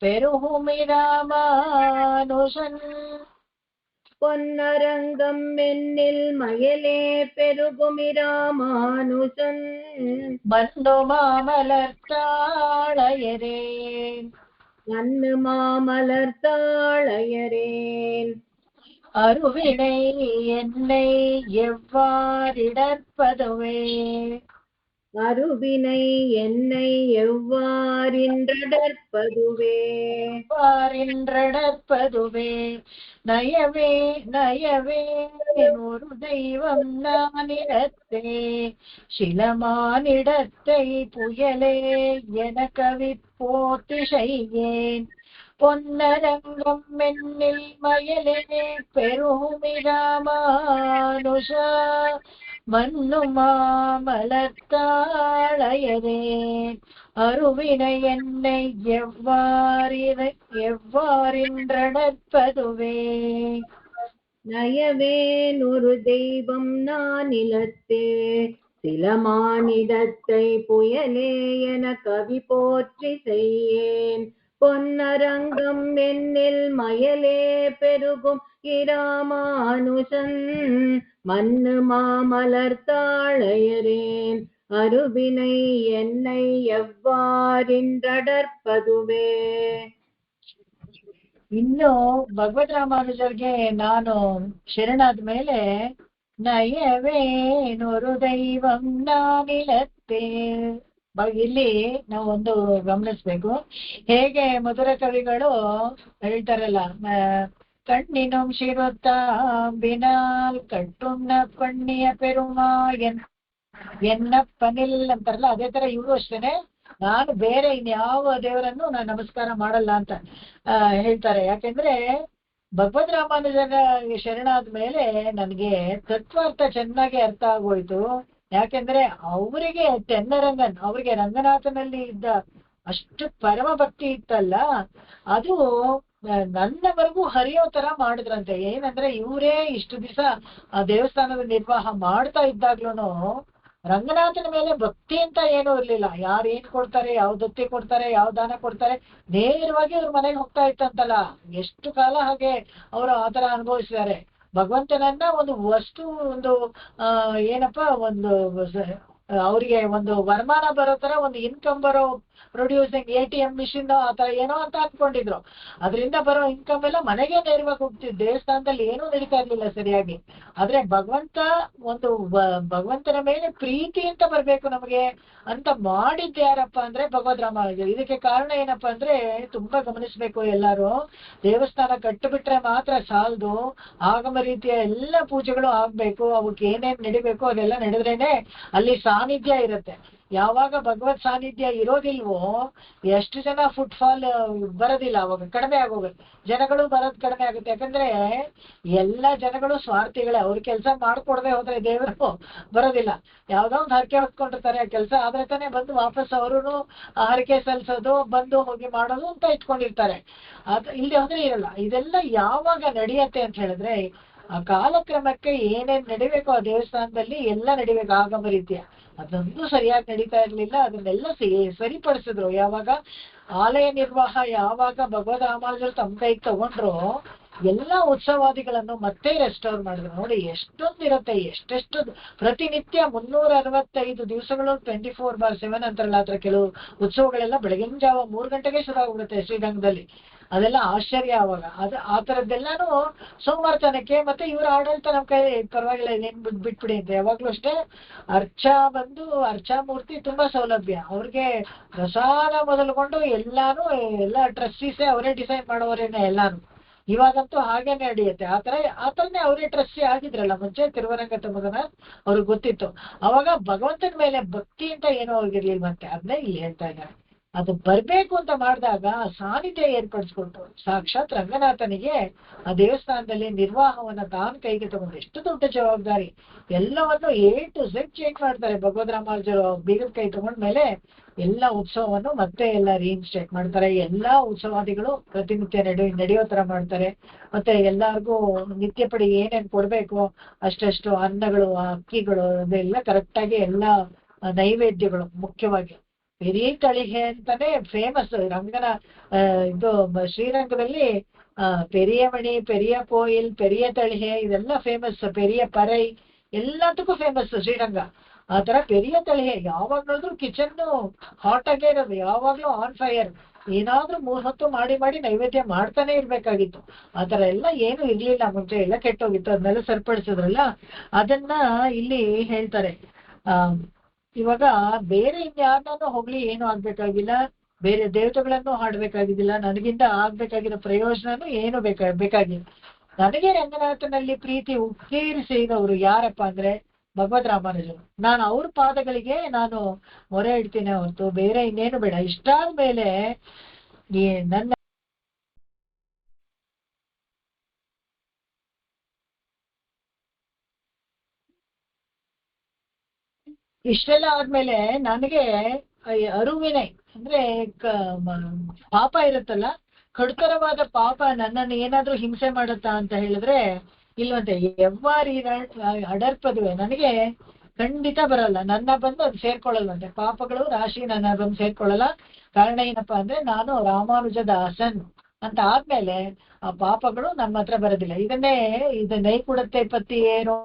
பெருமி ராமானுஷன், பொன்னரங்கம் என்னில் மயலே பெருகுமி ராமானுஜன், மண்ணு மாமலர்த்தாளையரேன், மண்ணு மாமலர்த்தாளையரேன், அருவினை என்னை எவ்வாறிடற்பதுவே, அருவினை என்னை எவ்வாறின்றடற்பதுவே வாரின்றடற்பதுவே நயவே நயவே ஒரு தெய்வம் நானிடத்தே சிலமானிடத்தை புயலே என கவிப்போத்தி செய்யேன் பொன்னரங்கம் மென்னில் மயலே பெருமிராமானுஷா மன்னுமா மலர்த்தாளையரே அருவினை என்னை எவ்வாறின்றடற்பதுவே நயவேன் ஒரு தெய்வம் நான் நிலத்தே சிலமானிடத்தை புயலே என கவி போற்றி செய்யேன் பொன்னரங்கம் என்னில் மயலே பெருகும் இராமானுஷன் மண்ணு மாமலர்த்தாளையரேன் அருவினை என்னை எவ்வாறின்றடற்பதுவே. ಇನ್ನು ಭಗವದ್ ರಾಮಾನುಜರ್ಗೆ ನಾನು ಶರಣಾದ ಮೇಲೆ ನಯವೇನೊರು ದೈವಂ ನಾನಿಲತ್ತೆ. ಇಲ್ಲಿ ನಾವು ಒಂದು ಗಮನಿಸ್ಬೇಕು, ಹೇಗೆ ಮಧುರ ಕವಿಗಳು ಹೇಳ್ತಾರಲ್ಲ, ಕಣ್ಣಿನಂ ಶಿರುತ್ತಾಂಬಿನಾಲ್ ಕಟ್ಟುನ್ನ ಪಣ್ಣಿಯ ಪೆರುಮಾಯನ್ ಎನ್ನಪ್ಪನಿಲ್ ಅಂತಾರಲ್ಲ, ಅದೇ ತರ ಇವರು ಅಷ್ಟೇನೆ, ನಾನು ಬೇರೆ ಇನ್ಯಾವ ದೇವರನ್ನು ನಾನು ನಮಸ್ಕಾರ ಮಾಡಲ್ಲ ಅಂತ ಹೇಳ್ತಾರೆ. ಯಾಕೆಂದ್ರೆ ಭಗವದ್ ರಾಮಾನುಜರ ಶರಣಾದ ಮೇಲೆ ನನಗೆ ತತ್ವಾರ್ಥ ಚೆನ್ನಾಗಿ ಅರ್ಥ ಆಗೋಯ್ತು. ಯಾಕೆಂದ್ರೆ ಅವರಿಗೆ ತೆನ್ನರಂಗನ್, ಅವ್ರಿಗೆ ರಂಗನಾಥನಲ್ಲಿ ಇದ್ದ ಅಷ್ಟು ಪರಮ ಭಕ್ತಿ ಇತ್ತಲ್ಲ, ಅದು ನನ್ನವರೆಗೂ ಹರಿಯೋ ತರ ಮಾಡಿದ್ರಂತೆ. ಏನಂದ್ರೆ ಇವರೇ ಇಷ್ಟು ದಿವಸ ಆ ದೇವಸ್ಥಾನದ ನಿರ್ವಾಹ ಮಾಡ್ತಾ ಇದ್ದಾಗ್ಲೂ ರಂಗನಾಥನ ಮೇಲೆ ಭಕ್ತಿ ಅಂತ ಏನೂ ಇರ್ಲಿಲ್ಲ. ಯಾರು ಏನ್ ಕೊಡ್ತಾರೆ, ಯಾವ ದತ್ತಿ ಕೊಡ್ತಾರೆ, ಯಾವ ದಾನ ಕೊಡ್ತಾರೆ, ನೇರವಾಗಿ ಅವ್ರ ಮನೆಗೆ ಹೋಗ್ತಾ ಇತ್ತಂತಲ್ಲ. ಎಷ್ಟು ಕಾಲ ಹಾಗೆ ಅವರು ಆತರ ಅನುಭವಿಸಿದ್ದಾರೆ. ಭಗವಂತನನ್ನ ಒಂದು ವಸ್ತು, ಒಂದು ಏನಪ್ಪಾ, ಒಂದು ಅವ್ರಿಗೆ ಒಂದು ವರಮಾನ ಬರೋ ತರ, ಒಂದು ಇನ್ಕಮ್ ಬರೋ ಪ್ರೊಡ್ಯೂಸಿಂಗ್ ATM ಮಿಷಿನ್ ಆತರ ಏನೋ ಅಂತ ಅನ್ಕೊಂಡಿದ್ರು. ಅದರಿಂದ ಬರೋ ಇನ್ಕಮ್ ಎಲ್ಲ ಮನೆಗೆ ನೇರವಾಗಿ ಹೋಗ್ತಿದ್ದು, ದೇವಸ್ಥಾನದಲ್ಲಿ ಏನೂ ನಡೀತಾ ಇರ್ಲಿಲ್ಲ ಸರಿಯಾಗಿ. ಆದ್ರೆ ಭಗವಂತನ ಮೇಲೆ ಪ್ರೀತಿ ಅಂತ ಬರ್ಬೇಕು ನಮಗೆ ಅಂತ ಮಾಡಿದ್ದ ಯಾರಪ್ಪ ಅಂದ್ರೆ ಭಗವದ್ ರಾಮಾನುಜರು. ಇದಕ್ಕೆ ಕಾರಣ ಏನಪ್ಪಾ ಅಂದ್ರೆ ತುಂಬಾ ಗಮನಿಸ್ಬೇಕು ಎಲ್ಲಾರು. ದೇವಸ್ಥಾನ ಕಟ್ಟಿಬಿಟ್ರೆ ಮಾತ್ರ ಸಾಲದು, ಆಗಮ ರೀತಿಯ ಎಲ್ಲ ಪೂಜೆಗಳು ಆಗ್ಬೇಕು, ಅವಕ್ಕೆ ಏನೇನ್ ನಡಿಬೇಕು ಅದೆಲ್ಲ ನಡೆದ್ರೇನೆ ಅಲ್ಲಿ ಸಾನ್ನಿಧ್ಯ ಇರುತ್ತೆ. ಯಾವಾಗ ಭಗವತ್ ಸಾನ್ನಿಧ್ಯ ಇರೋದಿಲ್ವೋ ಎಷ್ಟು ಜನ ಫುಟ್ಫಾಲ್ ಬರೋದಿಲ್ಲ, ಅವಾಗ ಕಡಿಮೆ ಆಗೋಗುತ್ತೆ, ಜನಗಳು ಬರೋದು ಕಡಿಮೆ ಆಗುತ್ತೆ. ಯಾಕಂದ್ರೆ ಎಲ್ಲ ಜನಗಳು ಸ್ವಾರ್ಥಿಗಳೇ. ಅವ್ರ ಕೆಲಸ ಮಾಡ್ಕೊಡದೆ ಹೋದ್ರೆ ದೇವರು ಬರೋದಿಲ್ಲ. ಯಾವ್ದೋ ಒಂದು ಹರಕೆ ಹೊತ್ಕೊಂಡಿರ್ತಾರೆ, ಆ ಕೆಲಸ ಆದ್ರೆ ತಾನೇ ಬಂದು ವಾಪಸ್ ಅವರು ಹರಕೆ ಸಲ್ಸೋದು, ಬಂದು ಹೋಗಿ ಮಾಡೋದು ಅಂತ ಇಟ್ಕೊಂಡಿರ್ತಾರೆ. ಅದು ಇಲ್ಲದೆ ಹೋದ್ರೆ ಇರಲ್ಲ. ಇದೆಲ್ಲ ಯಾವಾಗ ನಡೆಯತ್ತೆ ಅಂತ ಹೇಳಿದ್ರೆ, ಆ ಕಾಲಕ್ರಮಕ್ಕೆ ಏನೇನ್ ನಡಿಬೇಕು ಆ ದೇವಸ್ಥಾನದಲ್ಲಿ ಎಲ್ಲ ನಡಿಬೇಕು ಆಗಮ ರೀತಿಯ. ಅದೊಂದು ಸರಿಯಾಗಿ ನಡೀತಾ ಇರ್ಲಿಲ್ಲ. ಅದನ್ನೆಲ್ಲ ಸರಿಪಡಿಸಿದ್ರು. ಯಾವಾಗ ಆಲಯ ನಿರ್ವಾಹ, ಯಾವಾಗ ಭಗವದ್ ರಾಮಾನುಜರು ತಮ್ಮ ಕೈಗೆ ತಗೊಂಡ್ರು, ಎಲ್ಲಾ ಉತ್ಸವಾದಿಗಳನ್ನು ಮತ್ತೆ ರೆಸ್ಟೋರ್ ಮಾಡಿದ್ರು. ನೋಡಿ ಎಷ್ಟೊಂದಿರುತ್ತೆ, ಎಷ್ಟೆಷ್ಟು ಪ್ರತಿನಿತ್ಯ 365 ದಿವಸಗಳು 24/7 ಅಂತಾರಲ್ಲ, ಆತರ ಕೆಲವು ಉತ್ಸವಗಳೆಲ್ಲ ಬೆಳಗಿನ ಜಾವ 3 ಗಂಟೆಗೆ ಶುರು ಆಗ್ಬಿಡುತ್ತೆ ಶ್ರೀರಂಗದಲ್ಲಿ. ಅದೆಲ್ಲ ಆಶ್ಚರ್ಯ ಅವಾಗ. ಅದು ಆ ತರದ್ದೆಲ್ಲಾನು ಸೋಮವಾರತನಕ್ಕೆ. ಮತ್ತೆ ಇವ್ರ ಆಡಳಿತ ನಮ್ ಕೈ ಪರವಾಗಿಲ್ಲ, ಏನ್ ಬಿಟ್ಬಿಡಿ ಅಂತ. ಯಾವಾಗ್ಲೂ ಅಷ್ಟೇ ಅರ್ಚಾ ಮೂರ್ತಿ ತುಂಬಾ ಸೌಲಭ್ಯ. ಅವ್ರಿಗೆ ಪ್ರಸಾದ ಮೊದಲುಕೊಂಡು ಎಲ್ಲ ಟ್ರಸ್ಟೀಸೇ ಅವರೇ ಡಿಸೈಡ್ ಮಾಡೋರೇನೆ ಎಲ್ಲಾನು. ಇವಾಗಂತೂ ಹಾಗೆ ನಡೆಯುತ್ತೆ. ಆತರನೇ ಅವರೇ ಟ್ರಸ್ಟಿ ಆಗಿದ್ರಲ್ಲ ಮುಂಚೆ, ತಿರುವರಂಗ ತಮ್ಮಗನ ಅವ್ರಿಗೆ ಗೊತ್ತಿತ್ತು. ಅವಾಗ ಭಗವಂತನ ಮೇಲೆ ಭಕ್ತಿ ಅಂತ ಏನೋ ಹೋಗಿರ್ಲಿಲ್ವಂತೆ. ಅದನ್ನೇ ಇಲ್ಲಿ ಹೇಳ್ತಾ ಇದ್ದಾರೆ. ಅದು ಬರ್ಬೇಕು ಅಂತ ಮಾಡಿದಾಗ ಸಾನ್ನಿಧ್ಯ ಏರ್ಪಡಿಸ್ಕೊಟ್ಟು ಸಾಕ್ಷಾತ್ ರಂಗನಾಥನಿಗೆ ಆ ದೇವಸ್ಥಾನದಲ್ಲಿ ನಿರ್ವಾಹವನ್ನ ತಾನು ಕೈಗೆ ತಗೊಂಡು, ಎಷ್ಟು ದೊಡ್ಡ ಜವಾಬ್ದಾರಿ. ಎಲ್ಲವನ್ನು A to Z ಚೇಂಜ್ ಮಾಡ್ತಾರೆ ಭಗವದ್ ರಾಮಾನುಜರು. ಬೀಗದ ಕೈ ತಗೊಂಡ್ಮೇಲೆ ಎಲ್ಲ ಉತ್ಸವವನ್ನು ಮತ್ತೆ ಎಲ್ಲ ರೀಇನ್ಸ್ಟೇಟ್ ಮಾಡ್ತಾರೆ. ಎಲ್ಲಾ ಉತ್ಸವಾದಿಗಳು ಪ್ರತಿನಿತ್ಯ ನಡೆಯೋ ತರ ಮಾಡ್ತಾರೆ. ಮತ್ತೆ ಎಲ್ಲಾರ್ಗೂ ನಿತ್ಯ ಪಡಿ ಏನೇನ್ ಕೊಡ್ಬೇಕು ಅಷ್ಟಷ್ಟು ಅನ್ನಗಳು, ಅಕ್ಕಿಗಳು, ಅದೆಲ್ಲ ಕರೆಕ್ಟಾಗಿ ಎಲ್ಲ ನೈವೇದ್ಯಗಳು. ಮುಖ್ಯವಾಗಿ ಪೆರಿಯ ತಳಿಗೆ ಅಂತಾನೆ ಫೇಮಸ್ ರಂಗನ ಇದು ಶ್ರೀರಂಗದಲ್ಲಿ. ಪೆರಿಯಮಣಿ, ಪೆರಿಯ ಕೋಯಿಲ್, ಪೆರಿಯ ತಳಿಗೆ ಇದೆಲ್ಲ ಫೇಮಸ್. ಪೆರಿಯ ಪರೈ ಎಲ್ಲದಕ್ಕೂ ಫೇಮಸ್ ಶ್ರೀರಂಗ. ಆ ತರ ಪೆರಿಯ ತಳಿಗೆ ಯಾವಾಗ ನೋಡಿದ್ರು ಕಿಚನ್ ಹಾಟ್ ಆಗೇ ಇರೋದು, ಯಾವಾಗ್ಲೂ ಆನ್ ಫೈರ್. ಏನಾದ್ರೂ 3 ಹೊತ್ತು ಮಾಡಿ ನೈವೇದ್ಯ ಮಾಡ್ತಾನೆ ಇರ್ಬೇಕಾಗಿತ್ತು. ಆತರ ಎಲ್ಲ ಏನು ಇರ್ಲಿಲ್ಲ ಮುಂಚೆ, ಎಲ್ಲ ಕೆಟ್ಟೋಗಿತ್ತು. ಅದನ್ನೆಲ್ಲ ಸರಿಪಡಿಸಿದ್ರಲ್ಲ, ಅದನ್ನ ಇಲ್ಲಿ ಹೇಳ್ತಾರೆ. ಇವಾಗ ಬೇರೆ ಇನ್ಯಾರನ್ನೂ ಹೋಗ್ಲಿ ಏನು ಆಗ್ಬೇಕಾಗಿಲ್ಲ, ಬೇರೆ ದೇವತೆಗಳನ್ನು ಹಾಡ್ಬೇಕಾಗಿದ್ದಿಲ್ಲ, ನನಗಿಂತ ಆಗ್ಬೇಕಾಗಿರೋ ಪ್ರಯೋಜನನೂ ಏನು ಬೇಕಾಗಿಲ್ಲ. ನನಗೆ ರಂಗನಾಥನಲ್ಲಿ ಪ್ರೀತಿ ಉಕ್ಕೇರಿಸಿದವರು ಯಾರಪ್ಪ ಅಂದ್ರೆ ಭಗವದ್ ರಾಮಾನುಜರು. ನಾನು ಅವ್ರ ಪಾದಗಳಿಗೆ ನಾನು ಮೊರೆ ಇಡ್ತೀನಿ ಹೊರತು ಬೇರೆ ಇನ್ನೇನು ಬೇಡ. ಇಷ್ಟಾದ್ಮೇಲೆ ನನ್ನ ಇಷ್ಟೆಲ್ಲ ಆದ್ಮೇಲೆ ನನಗೆ ಅರುವಿನೈ ಅಂದ್ರೆ ಪಾಪ ಇರುತ್ತಲ್ಲ, ಕಡುಕರವಾದ ಪಾಪ ನನ್ನನ್ನು ಏನಾದ್ರೂ ಹಿಂಸೆ ಮಾಡುತ್ತಾ ಅಂತ ಹೇಳಿದ್ರೆ ಇಲ್ವಂತೆ. ಎವ್ವಾರಿ ಅಡರ್ಪದುವೆ ನನಗೆ ಖಂಡಿತ ಬರಲ್ಲ, ನನ್ನ ಬಂದು ಅದು ಸೇರ್ಕೊಳ್ಳಲ್ವಂತೆ. ಪಾಪಗಳು ರಾಶಿ ನನ್ನ ಬಂದು ಸೇರ್ಕೊಳ್ಳಲ್ಲ. ಕಾರಣ ಏನಪ್ಪಾ ಅಂದ್ರೆ ನಾನು ರಾಮಾನುಜ ದಾಸನ್ ಅಂತ ಆದ್ಮೇಲೆ ಆ ಪಾಪಗಳು ನಮ್ಮ ಹತ್ರ ಬರೋದಿಲ್ಲ. ಇದು ನೈಕುಡತೆ ಪತ್ತಿ ಏನು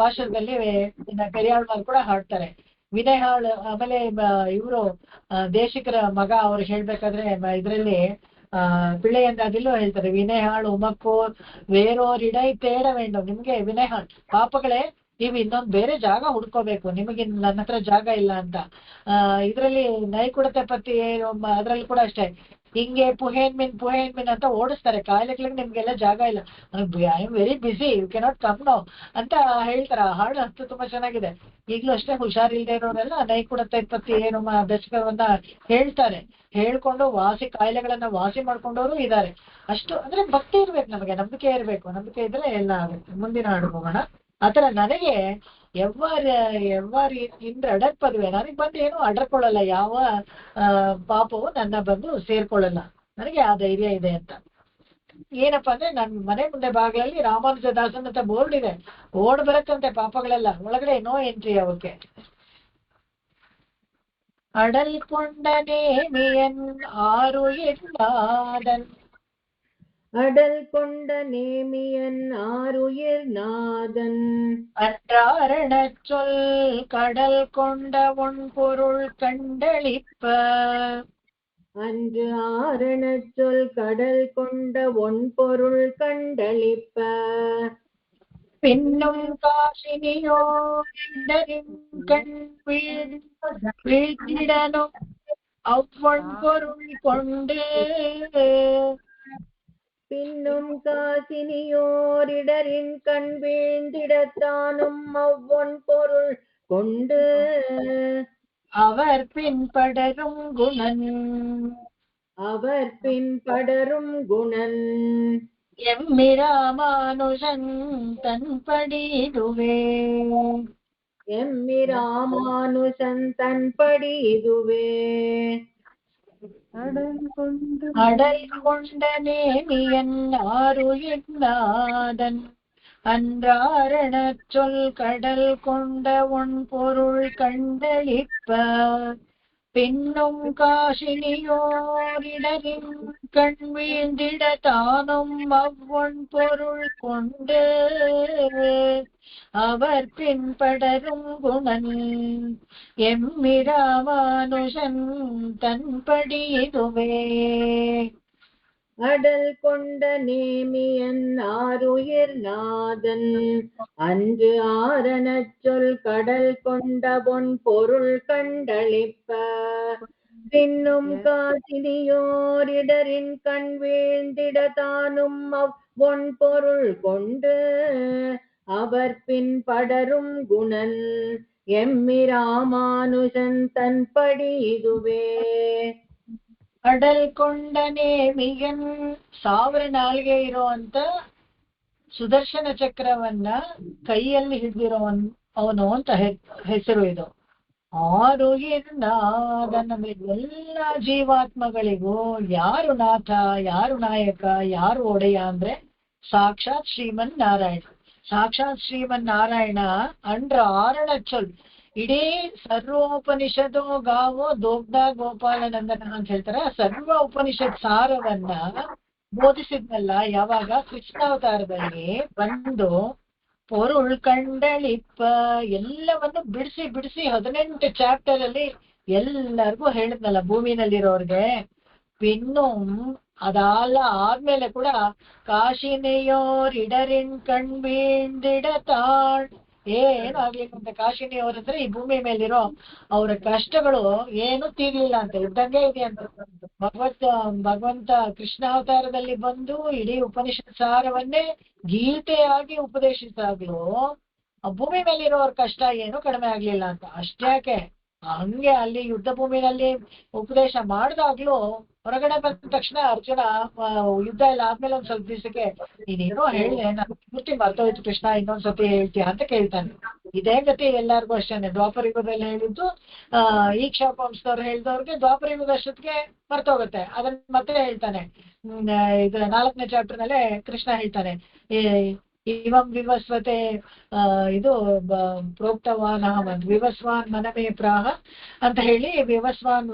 ಭಾಷಣದಲ್ಲಿ ಪೆರಿಯಾಳ್ಮಾರ್ ಕೂಡ ಹಾಡ್ತಾರೆ. ವಿನಯಹಾಳ್ ಆಮೇಲೆ ಇವರು ದೇಶಿಕರ ಮಗ ಅವ್ರು ಹೇಳ್ಬೇಕಾದ್ರೆ ಇದ್ರಲ್ಲಿ பிள்ளையந்தாதிலும் ಹೇಳ್ತಾರೆ, ವಿನಯಹಾಳ್ ಉಮಕ್ಕೋ ಬೇರೋರಿಡೈ ತೇಡ ವೇಂಡು. ನಿಮ್ಗೆ ವಿನಯಹಾಳ್ ಪಾಪಗಳೇ, ನೀವು ಇನ್ನೊಂದು ಬೇರೆ ಜಾಗ ಹುಡ್ಕೋಬೇಕು, ನಿಮಗೆ ನನ್ನ ಹತ್ರ ಜಾಗ ಇಲ್ಲ ಅಂತ. ಇದ್ರಲ್ಲಿ ನೈಕುಡತೆ ಪತ್ತಿ ಅದ್ರಲ್ಲಿ ಕೂಡ ಅಷ್ಟೇ, ಹಿಂಗೆ ಪುಹೇನ್ ಮಿನ್ ಅಂತ ಓಡಿಸ್ತಾರೆ. ಕಾಯಿಲೆಗಳಿಗೆ ನಿಮ್ಗೆಲ್ಲ ಜಾಗ ಇಲ್ಲ, I am very busy, you cannot come no ಅಂತ ಹೇಳ್ತಾರೆ. ಆ ಹಾಡು ಅಂತೂ ತುಂಬಾ ಚೆನ್ನಾಗಿದೆ. ಈಗಲೂ ಅಷ್ಟೇ ಹುಷಾರಿಲ್ದೇ ಇರೋರೆಲ್ಲ ನೈಕುಡತೆ ಪತ್ತಿ ಏನು ದಶಕವನ್ನ ಹೇಳ್ತಾರೆ. ಹೇಳ್ಕೊಂಡು ಕಾಯಿಲೆಗಳನ್ನ ವಾಸಿ ಮಾಡ್ಕೊಂಡವರು ಇದ್ದಾರೆ. ಅಷ್ಟು ಅಂದ್ರೆ ಭಕ್ತಿ ಇರ್ಬೇಕು, ನಮಗೆ ನಂಬಿಕೆ ಇರ್ಬೇಕು. ನಂಬಿಕೆ ಇದ್ರೆ ಎಲ್ಲ ಆಗುತ್ತೆ. ಮುಂದಿನ ಹಾಡು ಹೋಗೋಣ. ಆತರ ನನಗೆ ಎವ್ವಾರಿ ಇಂದ್ರ ಅಡರ್ಪದುವೆ, ನನಗೆ ಬಂದು ಏನು ಅಡರ್ಕೊಳ್ಳಲ್ಲ, ಯಾವ ಪಾಪವು ನನ್ನ ಬಂದು ಸೇರ್ಕೊಳ್ಳಲ್ಲ. ನನಗೆ ಆ ಧೈರ್ಯ ಇದೆ ಅಂತ. ಏನಪ್ಪಾ ಅಂದ್ರೆ ನನ್ನ ಮನೆ ಮುಂದೆ ಬಾಗಿಲಲ್ಲಿ ರಾಮಾನುಜ ದಾಸನ್ ಅಂತ ಬೋರ್ಡ್ ಇದೆ, ಓಡ್ ಬರತ್ತಂತೆ ಪಾಪಗಳೆಲ್ಲ, ಒಳಗಡೆ ನೋ ಎಂಟ್ರಿ ಅವಕ್ಕೆ. அடல் கொண்ட நேமியன் ஆறு எண்ணாதன் அடல் கொண்ட நேமியன் ஆருயிர் நாதன் அன்றாரணச் சொல் கடல் கொண்ட ஒன்பொருள் கண்டளிப்ப அன்று ஆரணச் சொல் கடல் கொண்ட ஒன்பொருள் கண்டளிப்ப பின்னும் காசினியோரின் கண் வீழ்த்திடனும் அவ்வொன்பொருள் கொண்டு பின்னும் காசினியோரிடரின் கண் வீழ்ந்திடத்தானும் அவ்வொன் பொருள் கொண்டு அவர் பின்படரும் குணன் எம்மிராமானுஜன் தன்படிதுவே அடல் கொண்ட நேமியன் ஆறு எண்ணாதன் அன்றாரணச் சொல் கடல் கொண்ட ஒன் பொருள் கண்டளிப்ப பின்னும் காசினியோரிடரின் கண் வீழ்ந்திட தானும் அவ்வொன் பொருள் கொண்டு அவர் பின்படரும் குணன் எம்மிராமானுஜன் தன்படிதுவே. அடல் கொண்ட நேமியன் ஆருயிர் நாதன் அன்று ஆரணச் சொல் கடல் கொண்ட பொன் பொருள் கண்டளிப்ப பின்னும் காசினியோரிடரின் கண் வீழ்ந்திட தானும் அவ்வொன் பொருள் கொண்டு அவர் பின் படரும் குணன் எம்மிராமானுஜன் தன்படி இதுவே. ಅಡಲ್ ಕೊಂಡ ನೇಮಿಯನ್ 1000 ನಾಲ್ಗೆ ಇರುವಂತ ಸುದರ್ಶನ ಚಕ್ರವನ್ನ ಕೈಯಲ್ಲಿ ಹಿಡಿದಿರೋ ಅವನು ಅಂತ ಹೆಸರು ಇದು. ಆರು ನಾದನಂದ್ರೆ ಎಲ್ಲ ಜೀವಾತ್ಮಗಳಿಗೂ ಯಾರು ನಾಥ, ಯಾರು ನಾಯಕ, ಯಾರು ಒಡೆಯ ಅಂದ್ರೆ ಸಾಕ್ಷಾತ್ ಶ್ರೀಮನ್ನಾರಾಯಣ. ಸಾಕ್ಷಾತ್ ಶ್ರೀಮನ್ನಾರಾಯಣ ಅಂದ್ರ ಆರಣ ಚೊಲ್ ಇಡೀ ಸರ್ವೋಪನಿಷದೋ ಗಾವೋ ದೋಗ್ಧ ಗೋಪಾಲನಂದನ ಅಂತ ಹೇಳ್ತಾರೆ. ಸರ್ವ ಉಪನಿಷತ್ ಸಾರವನ್ನ ಬೋಧಿಸಿದ್ನಲ್ಲ ಯಾವಾಗ ಕೃಷ್ಣಾವತಾರದಲ್ಲಿ ಬಂದು ಪೊರುಳ್ ಕಂಡಳಿಪ್ಪ ಎಲ್ಲವನ್ನು ಬಿಡಿಸಿ 18 ಚಾಪ್ಟರ್ ಅಲ್ಲಿ ಎಲ್ಲರಿಗೂ ಹೇಳಿದ್ನಲ್ಲ ಭೂಮಿನಲ್ಲಿರೋರ್ಗೆ. ಇನ್ನು ಆದ್ಮೇಲೆ ಕೂಡ ಕಾಶಿನೆಯೋರ್ ಇಡರಿನ್ ಕಣ್ ಬೀಳ್ದಿಡ ತಾಳ್ ಏನು ಆಗ್ಲಿಲ್ಲ ಅಂತ. ಕಾಶಿನಿ ಅವರಂದ್ರೆ ಈ ಭೂಮಿ ಮೇಲಿರೋ ಅವರ ಕಷ್ಟಗಳು ಏನು ತೀರ್ಲಿಲ್ಲ ಅಂತ, ಇದ್ದಂಗೆ ಇದೆ ಅಂತ. ಭಗವಂತ ಕೃಷ್ಣಾವತಾರದಲ್ಲಿ ಬಂದು ಇಡೀ ಉಪನಿಷತ್ ಸಾರವನ್ನೇ ಗೀತೆಯಾಗಿ ಉಪದೇಶಿಸಾಗ್ಲೂ ಆ ಭೂಮಿ ಮೇಲಿರೋರ ಕಷ್ಟ ಏನು ಕಡಿಮೆ ಆಗ್ಲಿಲ್ಲ ಅಂತ. ಅಷ್ಟ್ಯಾಕೆ ಹಂಗೆ ಅಲ್ಲಿ ಯುದ್ಧ ಭೂಮಿನಲ್ಲಿ ಉಪದೇಶ ಮಾಡಿದಾಗ್ಲೂ ಹೊರಗಡೆ ಬಂದ ತಕ್ಷಣ ಅರ್ಜುನ ಯುದ್ಧ ಎಲ್ಲ ಆದ್ಮೇಲೆ ಒಂದ್ ಸ್ವಲ್ಪ ದಿವಸಕ್ಕೆ ನೀನೇನೋ ಹೇಳಿದೆ ನಾನು ಪೂರ್ತಿ ಮರ್ತೋಯ್ತು ಕೃಷ್ಣ, ಇನ್ನೊಂದ್ಸತಿ ಹೇಳ್ತೀಯ ಅಂತ ಕೇಳ್ತಾನೆ. ಇದೇ ಗತಿ ಎಲ್ಲಾರ್ಗು ಅಷ್ಟೇನೆ. ದ್ವಾಪರ ಯುಗದಲ್ಲಿ ಹೇಳಿದ್ದು ಈ ಕ್ಷಾಪಂಶದವ್ರು ಹೇಳಿದವ್ರಿಗೆ ದ್ವಾಪರ ಯುಗದ ಅಷ್ಟೊತ್ತಿಗೆ ಮರ್ತೋಗುತ್ತೆ, ಅದನ್ನ ಮತ್ತೆ ಹೇಳ್ತಾನೆ. ಇದು 4ನೇ ಚಾಪ್ಟರ್ ನಲ್ಲೇ ಕೃಷ್ಣ ಹೇಳ್ತಾನೆ, ಇವಂ ವಿವಸ್ವತೆ ಇದು ಪ್ರೋಕ್ತವಾನ್ ಅಹಮದ್ ವಿವಸ್ವಾನ್ ಮನಮೇ ಪ್ರಾಹ ಅಂತ ಹೇಳಿ,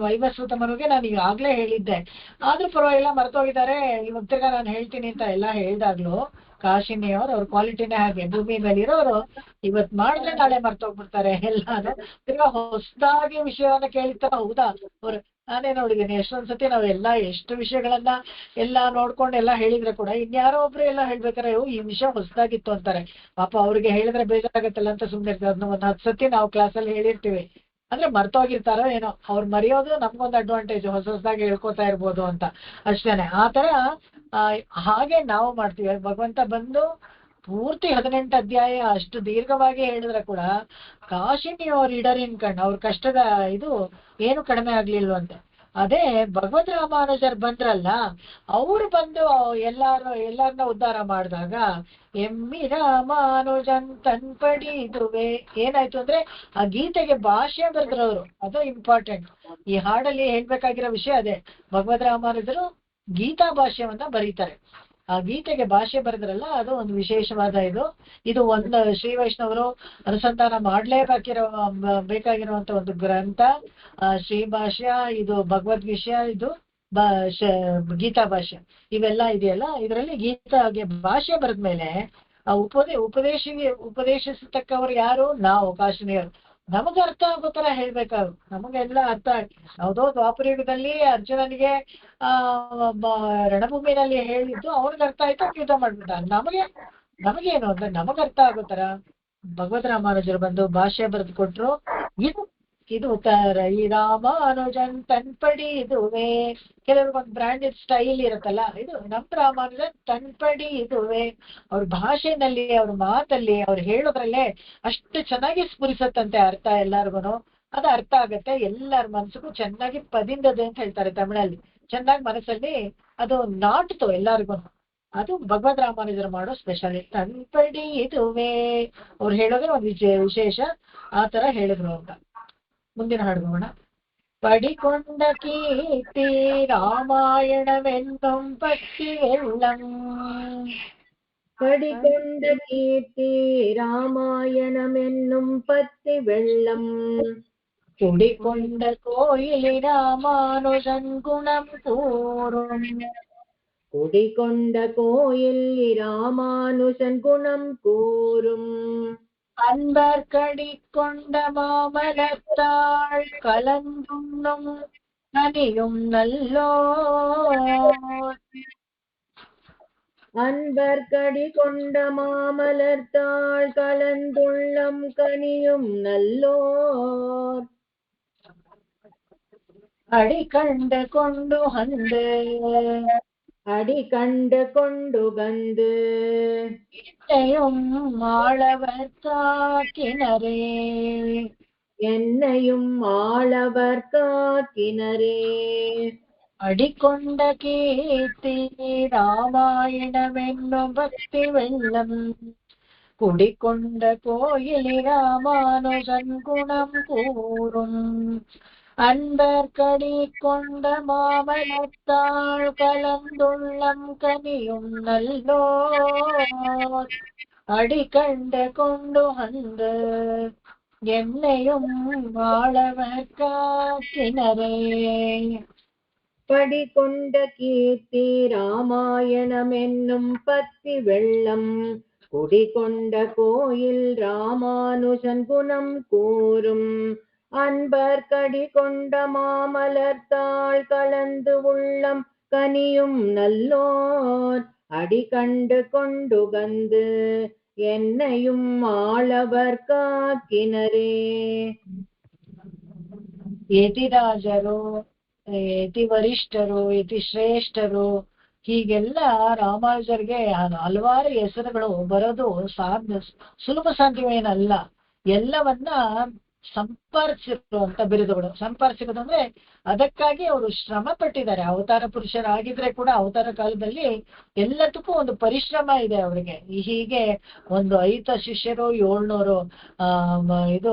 ವೈವಸ್ವತ ಮನುಗೆ ನಾನು ಈಗಾಗ್ಲೇ ಹೇಳಿದ್ದೆ, ಆದ್ರೂ ಪರವಾಗಿಲ್ಲ ಮರ್ತೋಗಿದ್ದಾರೆ, ಇವಾಗ ತಿರ್ಗಾ ನಾನು ಹೇಳ್ತೀನಿ ಅಂತ ಎಲ್ಲ ಹೇಳ್ದಾಗ್ಲು ಕಾಶಿನಿಯವ್ರು ಅವ್ರ ಕ್ವಾಲಿಟಿನೇ ಹಾಗೆ. ಭೂಮಿ ಮೇಲೆ ಇರೋರು ಇವತ್ ಮಾಡಿದ್ರೆ ನಾಳೆ ಮರ್ತೋಗ್ಬಿಡ್ತಾರೆ ಎಲ್ಲಾನು. ತಿರ್ಗಾ ಹೊಸದಾಗಿ ವಿಷಯವನ್ನ ಕೇಳಿರ್ತಾರ. ಹೌದಾ ಅವ್ರು ನಾನೇ ನೋಡಿದ್ದೀನಿ ಎಷ್ಟೊಂದ್ಸತಿ ನಾವೆಲ್ಲ ಎಷ್ಟು ವಿಷಯಗಳನ್ನ ಎಲ್ಲಾ ನೋಡ್ಕೊಂಡು ಎಲ್ಲ ಹೇಳಿದ್ರೆ ಕೂಡ ಇನ್ಯಾರೋ ಒಬ್ರು ಎಲ್ಲ ಹೇಳ್ಬೇಕಾರೆ ಈ ವಿಷಯ ಹೊಸದಾಗಿತ್ತು ಅಂತಾರೆ. ಪಾಪ ಅವ್ರಿಗೆ ಹೇಳಿದ್ರೆ ಬೇಜಾರಾಗತ್ತಲ್ಲ ಅಂತ ಸುಮ್ನೆ ಇರ್ತಾರೆ. ಅದನ್ನ 10 ಸತಿ ನಾವು ಕ್ಲಾಸಲ್ಲಿ ಹೇಳಿರ್ತೀವಿ, ಅಂದ್ರೆ ಮರ್ತೋಗಿರ್ತಾರೋ ಏನೋ. ಅವ್ರು ಮರೆಯೋದು ನಮ್ಗೊಂದು ಅಡ್ವಾಂಟೇಜ್, ಹೊಸದಾಗಿ ಹೇಳ್ಕೊತಾ ಇರ್ಬೋದು ಅಂತ ಅಷ್ಟೇನೆ. ಆ ತರ ಹಾಗೆ ನಾವು ಮಾಡ್ತೀವಿ. ಭಗವಂತ ಬಂದು ಪೂರ್ತಿ 18 ಅಧ್ಯಾಯ ಅಷ್ಟು ದೀರ್ಘವಾಗಿ ಹೇಳಿದ್ರೆ ಕೂಡ ಕಾಶಿನಿ ಅವ್ರ ಇಡರಿನ್ ಕಣ್ಣು, ಅವ್ರ ಕಷ್ಟದ ಇದು ಏನು ಕಡಿಮೆ ಆಗ್ಲಿಲ್ವಂತೆ. ಅದೇ ಭಗವದ್ ರಾಮಾನುಜರ್ ಬಂದ್ರಲ್ಲ, ಅವ್ರು ಬಂದು ಎಲ್ಲಾರನ್ನ ಉದ್ಧಾರ ಮಾಡಿದಾಗ ಎಮ್ಮಿ ರಾಮಾನುಜನ್ ತನ್ಪಡಿದುವೆ ಏನಾಯ್ತು ಅಂದ್ರೆ ಆ ಗೀತೆಗೆ ಭಾಷೆ ಬರೆದ್ರವ್ರು. ಅದು ಇಂಪಾರ್ಟೆಂಟ್. ಈ ಹಾಡಲ್ಲಿ ಹೇಳ್ಬೇಕಾಗಿರೋ ವಿಷಯ ಅದೇ. ಭಗವದ್ ರಾಮಾನುಜರು ಗೀತಾ ಭಾಷ್ಯವನ್ನ ಬರೀತಾರೆ. ಆ ಗೀತೆಗೆ ಭಾಷೆ ಬರೆದ್ರಲ್ಲ, ಅದು ಒಂದು ವಿಶೇಷವಾದ ಇದು ಒಂದು ಶ್ರೀ ವೈಷ್ಣವರು ಅನುಸಂಧಾನ ಬೇಕಾಗಿರುವಂತ ಒಂದು ಗ್ರಂಥ. ಶ್ರೀ ಭಾಷ್ಯ, ಇದು ಭಗವದ್ ವಿಷಯ, ಇದು ಗೀತಾ ಭಾಷ್ಯ, ಇವೆಲ್ಲ ಇದೆಯಲ್ಲ. ಇದರಲ್ಲಿ ಗೀತಾಗೆ ಭಾಷೆ ಬರೆದ್ಮೇಲೆ ಆ ಉಪದೇಶಿಸತಕ್ಕವರು ಯಾರು? ನಾವು ಕಾಶಿನಿಯವರು. ನಮಗ ಅರ್ಥ ಆಗೋ ತರ ಹೇಳ್ಬೇಕಾದ್ರು, ನಮಗೆಲ್ಲ ಅರ್ಥ ಯಾವುದೋ ದ್ವಾಪರ ಯುಗದಲ್ಲಿ ಅರ್ಜುನನಿಗೆ ರಣಭೂಮಿನಲ್ಲಿ ಹೇಳಿದ್ದು ಅವ್ರಿಗೆ ಅರ್ಥ ಆಯ್ತು, ಯುದ್ಧ ಮಾಡ್ಬಿಟ್ಟ. ನಮಗೇನು ಅಂದ್ರೆ ನಮಗ ಅರ್ಥ ಆಗೋ ತರ ಭಗವದ್ ರಾಮಾನುಜರು ಬಂದು ಭಾಷೆ ಬರೆದು ಕೊಟ್ರು. ಇದು ಈ ರಾಮಾನುಜನ್ ತನ್ಪಡಿ ಇದುವೆ. ಕೆಲವ್ರಿಗೊಂದು ಬ್ರಾಂಡೆಡ್ ಸ್ಟೈಲ್ ಇರುತ್ತಲ್ಲ, ಇದು ನಮ್ ರಾಮಾನುಜನ್ ತನ್ಪಡಿ ಇದುವೆ. ಅವ್ರ ಭಾಷೆನಲ್ಲಿ, ಅವ್ರ ಮಾತಲ್ಲಿ, ಅವ್ರು ಹೇಳೋದ್ರಲ್ಲೇ ಅಷ್ಟು ಚೆನ್ನಾಗಿ ಸ್ಫುರಿಸತ್ತಂತೆ ಅರ್ಥ ಎಲ್ಲಾರ್ಗುನು. ಅದು ಅರ್ಥ ಆಗತ್ತೆ, ಎಲ್ಲರ ಮನ್ಸಿಗೂ ಚೆನ್ನಾಗಿ ಪದಿಂದದೆ ಅಂತ ಹೇಳ್ತಾರೆ ತಮಿಳಲ್ಲಿ. ಚೆನ್ನಾಗಿ ಮನಸ್ಸಲ್ಲಿ ಅದು ನಾಟ್ತು ಎಲ್ಲಾರ್ಗು. ಅದು ಭಗವದ್ ರಾಮಾನುಜರು ಮಾಡೋ ಸ್ಪೆಷಲ್. ತನ್ಪಡಿ ಇದುವೆ ಅವ್ರು ಹೇಳೋದೇ ಒಂದು ವಿಶೇಷ. ಆ ತರ ಹೇಳಿದ್ರು ಅಂತ. ಮುಂದಿನ ಹಾಡುಗೋಣ. ಪಡಿಕೊಂಡ ಕೀರ್ತಿ ರಾಮಾಯಣವೆನ್ನುಂ ಪಟ್ಟಿ ವೆಳ್ಳಂ. படிகொண்ட கீர்த்தி ராமாயணமென்னும் பத்தி வெள்ளம். குடிகொண்ட கோயிலி ராமானுஜன் குணம் கூறும். குடிகொண்ட கோயில் ராமானுஜன் குணம் கூறும். அன்பர் கடிக்கொண்ட மாமலத்தாள் கலந்துண்ணும் கனியும் நல்லோ. அன்பர் கடிகொண்ட மாமலத்தாள் கலந்துள்ளம் கனியும் நல்லோர். அடி கண்டு கொண்டு வந்து அடி கண்டு கொண்டு வந்து என்னையும் ஆளவர் காக்கினரே. என்னையும் ஆளவர் காக்கினரே. அடிக்கொண்ட கீர்த்தி ராமாயணமென்னும் பக்தி வெள்ளம். குடிக்கொண்ட கோயிலி ராமானுஜன் குணம் கூறும். அன்பர் கடி கொண்ட மாமலத்தாள் கலந்துள்ளம் கனியும் நல்லோ. அடி கண்டு கொண்டு வந்து என்னையும் ஆளவர் காக்கினரே. படிகொண்ட கீர்த்தி ராமாயணமென்னும் பத்தி வெள்ளம். குடிகொண்ட கோயில் ராமானுஜன் குணம் கூறும். அன்பர் கடி கொண்ட மாமலர்த்தாள் கலந்து உள்ளம் கனியும் நல்லோர். அடி கண்டு கொண்டு வந்து என்னையும் ஆளவர் காக்கினரே. ಯತಿರಾಜರು, ಯತಿ ವರಿಷ್ಠರು, ಯತಿ ಶ್ರೇಷ್ಠರು, ಹೀಗೆಲ್ಲ ರಾಮಾನುಜರಿಗೆ ಹಲವಾರು ಹೆಸರುಗಳು ಬರೋದು ಸುಲಭ ಸಾಧ್ಯವೇನಲ್ಲ. ಎಲ್ಲವನ್ನ ಸಂಪಾದಿಸಿರುವಂತ ಬಿರುದುಗಳು. ಸಂಪಾದಿಸಿರೋದು ಅಂದ್ರೆ ಅದಕ್ಕಾಗಿ ಅವರು ಶ್ರಮ ಪಟ್ಟಿದ್ದಾರೆ. ಅವತಾರ ಪುರುಷರಾಗಿದ್ರೆ ಕೂಡ ಅವತಾರ ಕಾಲದಲ್ಲಿ ಎಲ್ಲದಕ್ಕೂ ಒಂದು ಪರಿಶ್ರಮ ಇದೆ ಅವರಿಗೆ. ಹೀಗೆ ಒಂದು 5 ಶಿಷ್ಯರು, 700 ಇದು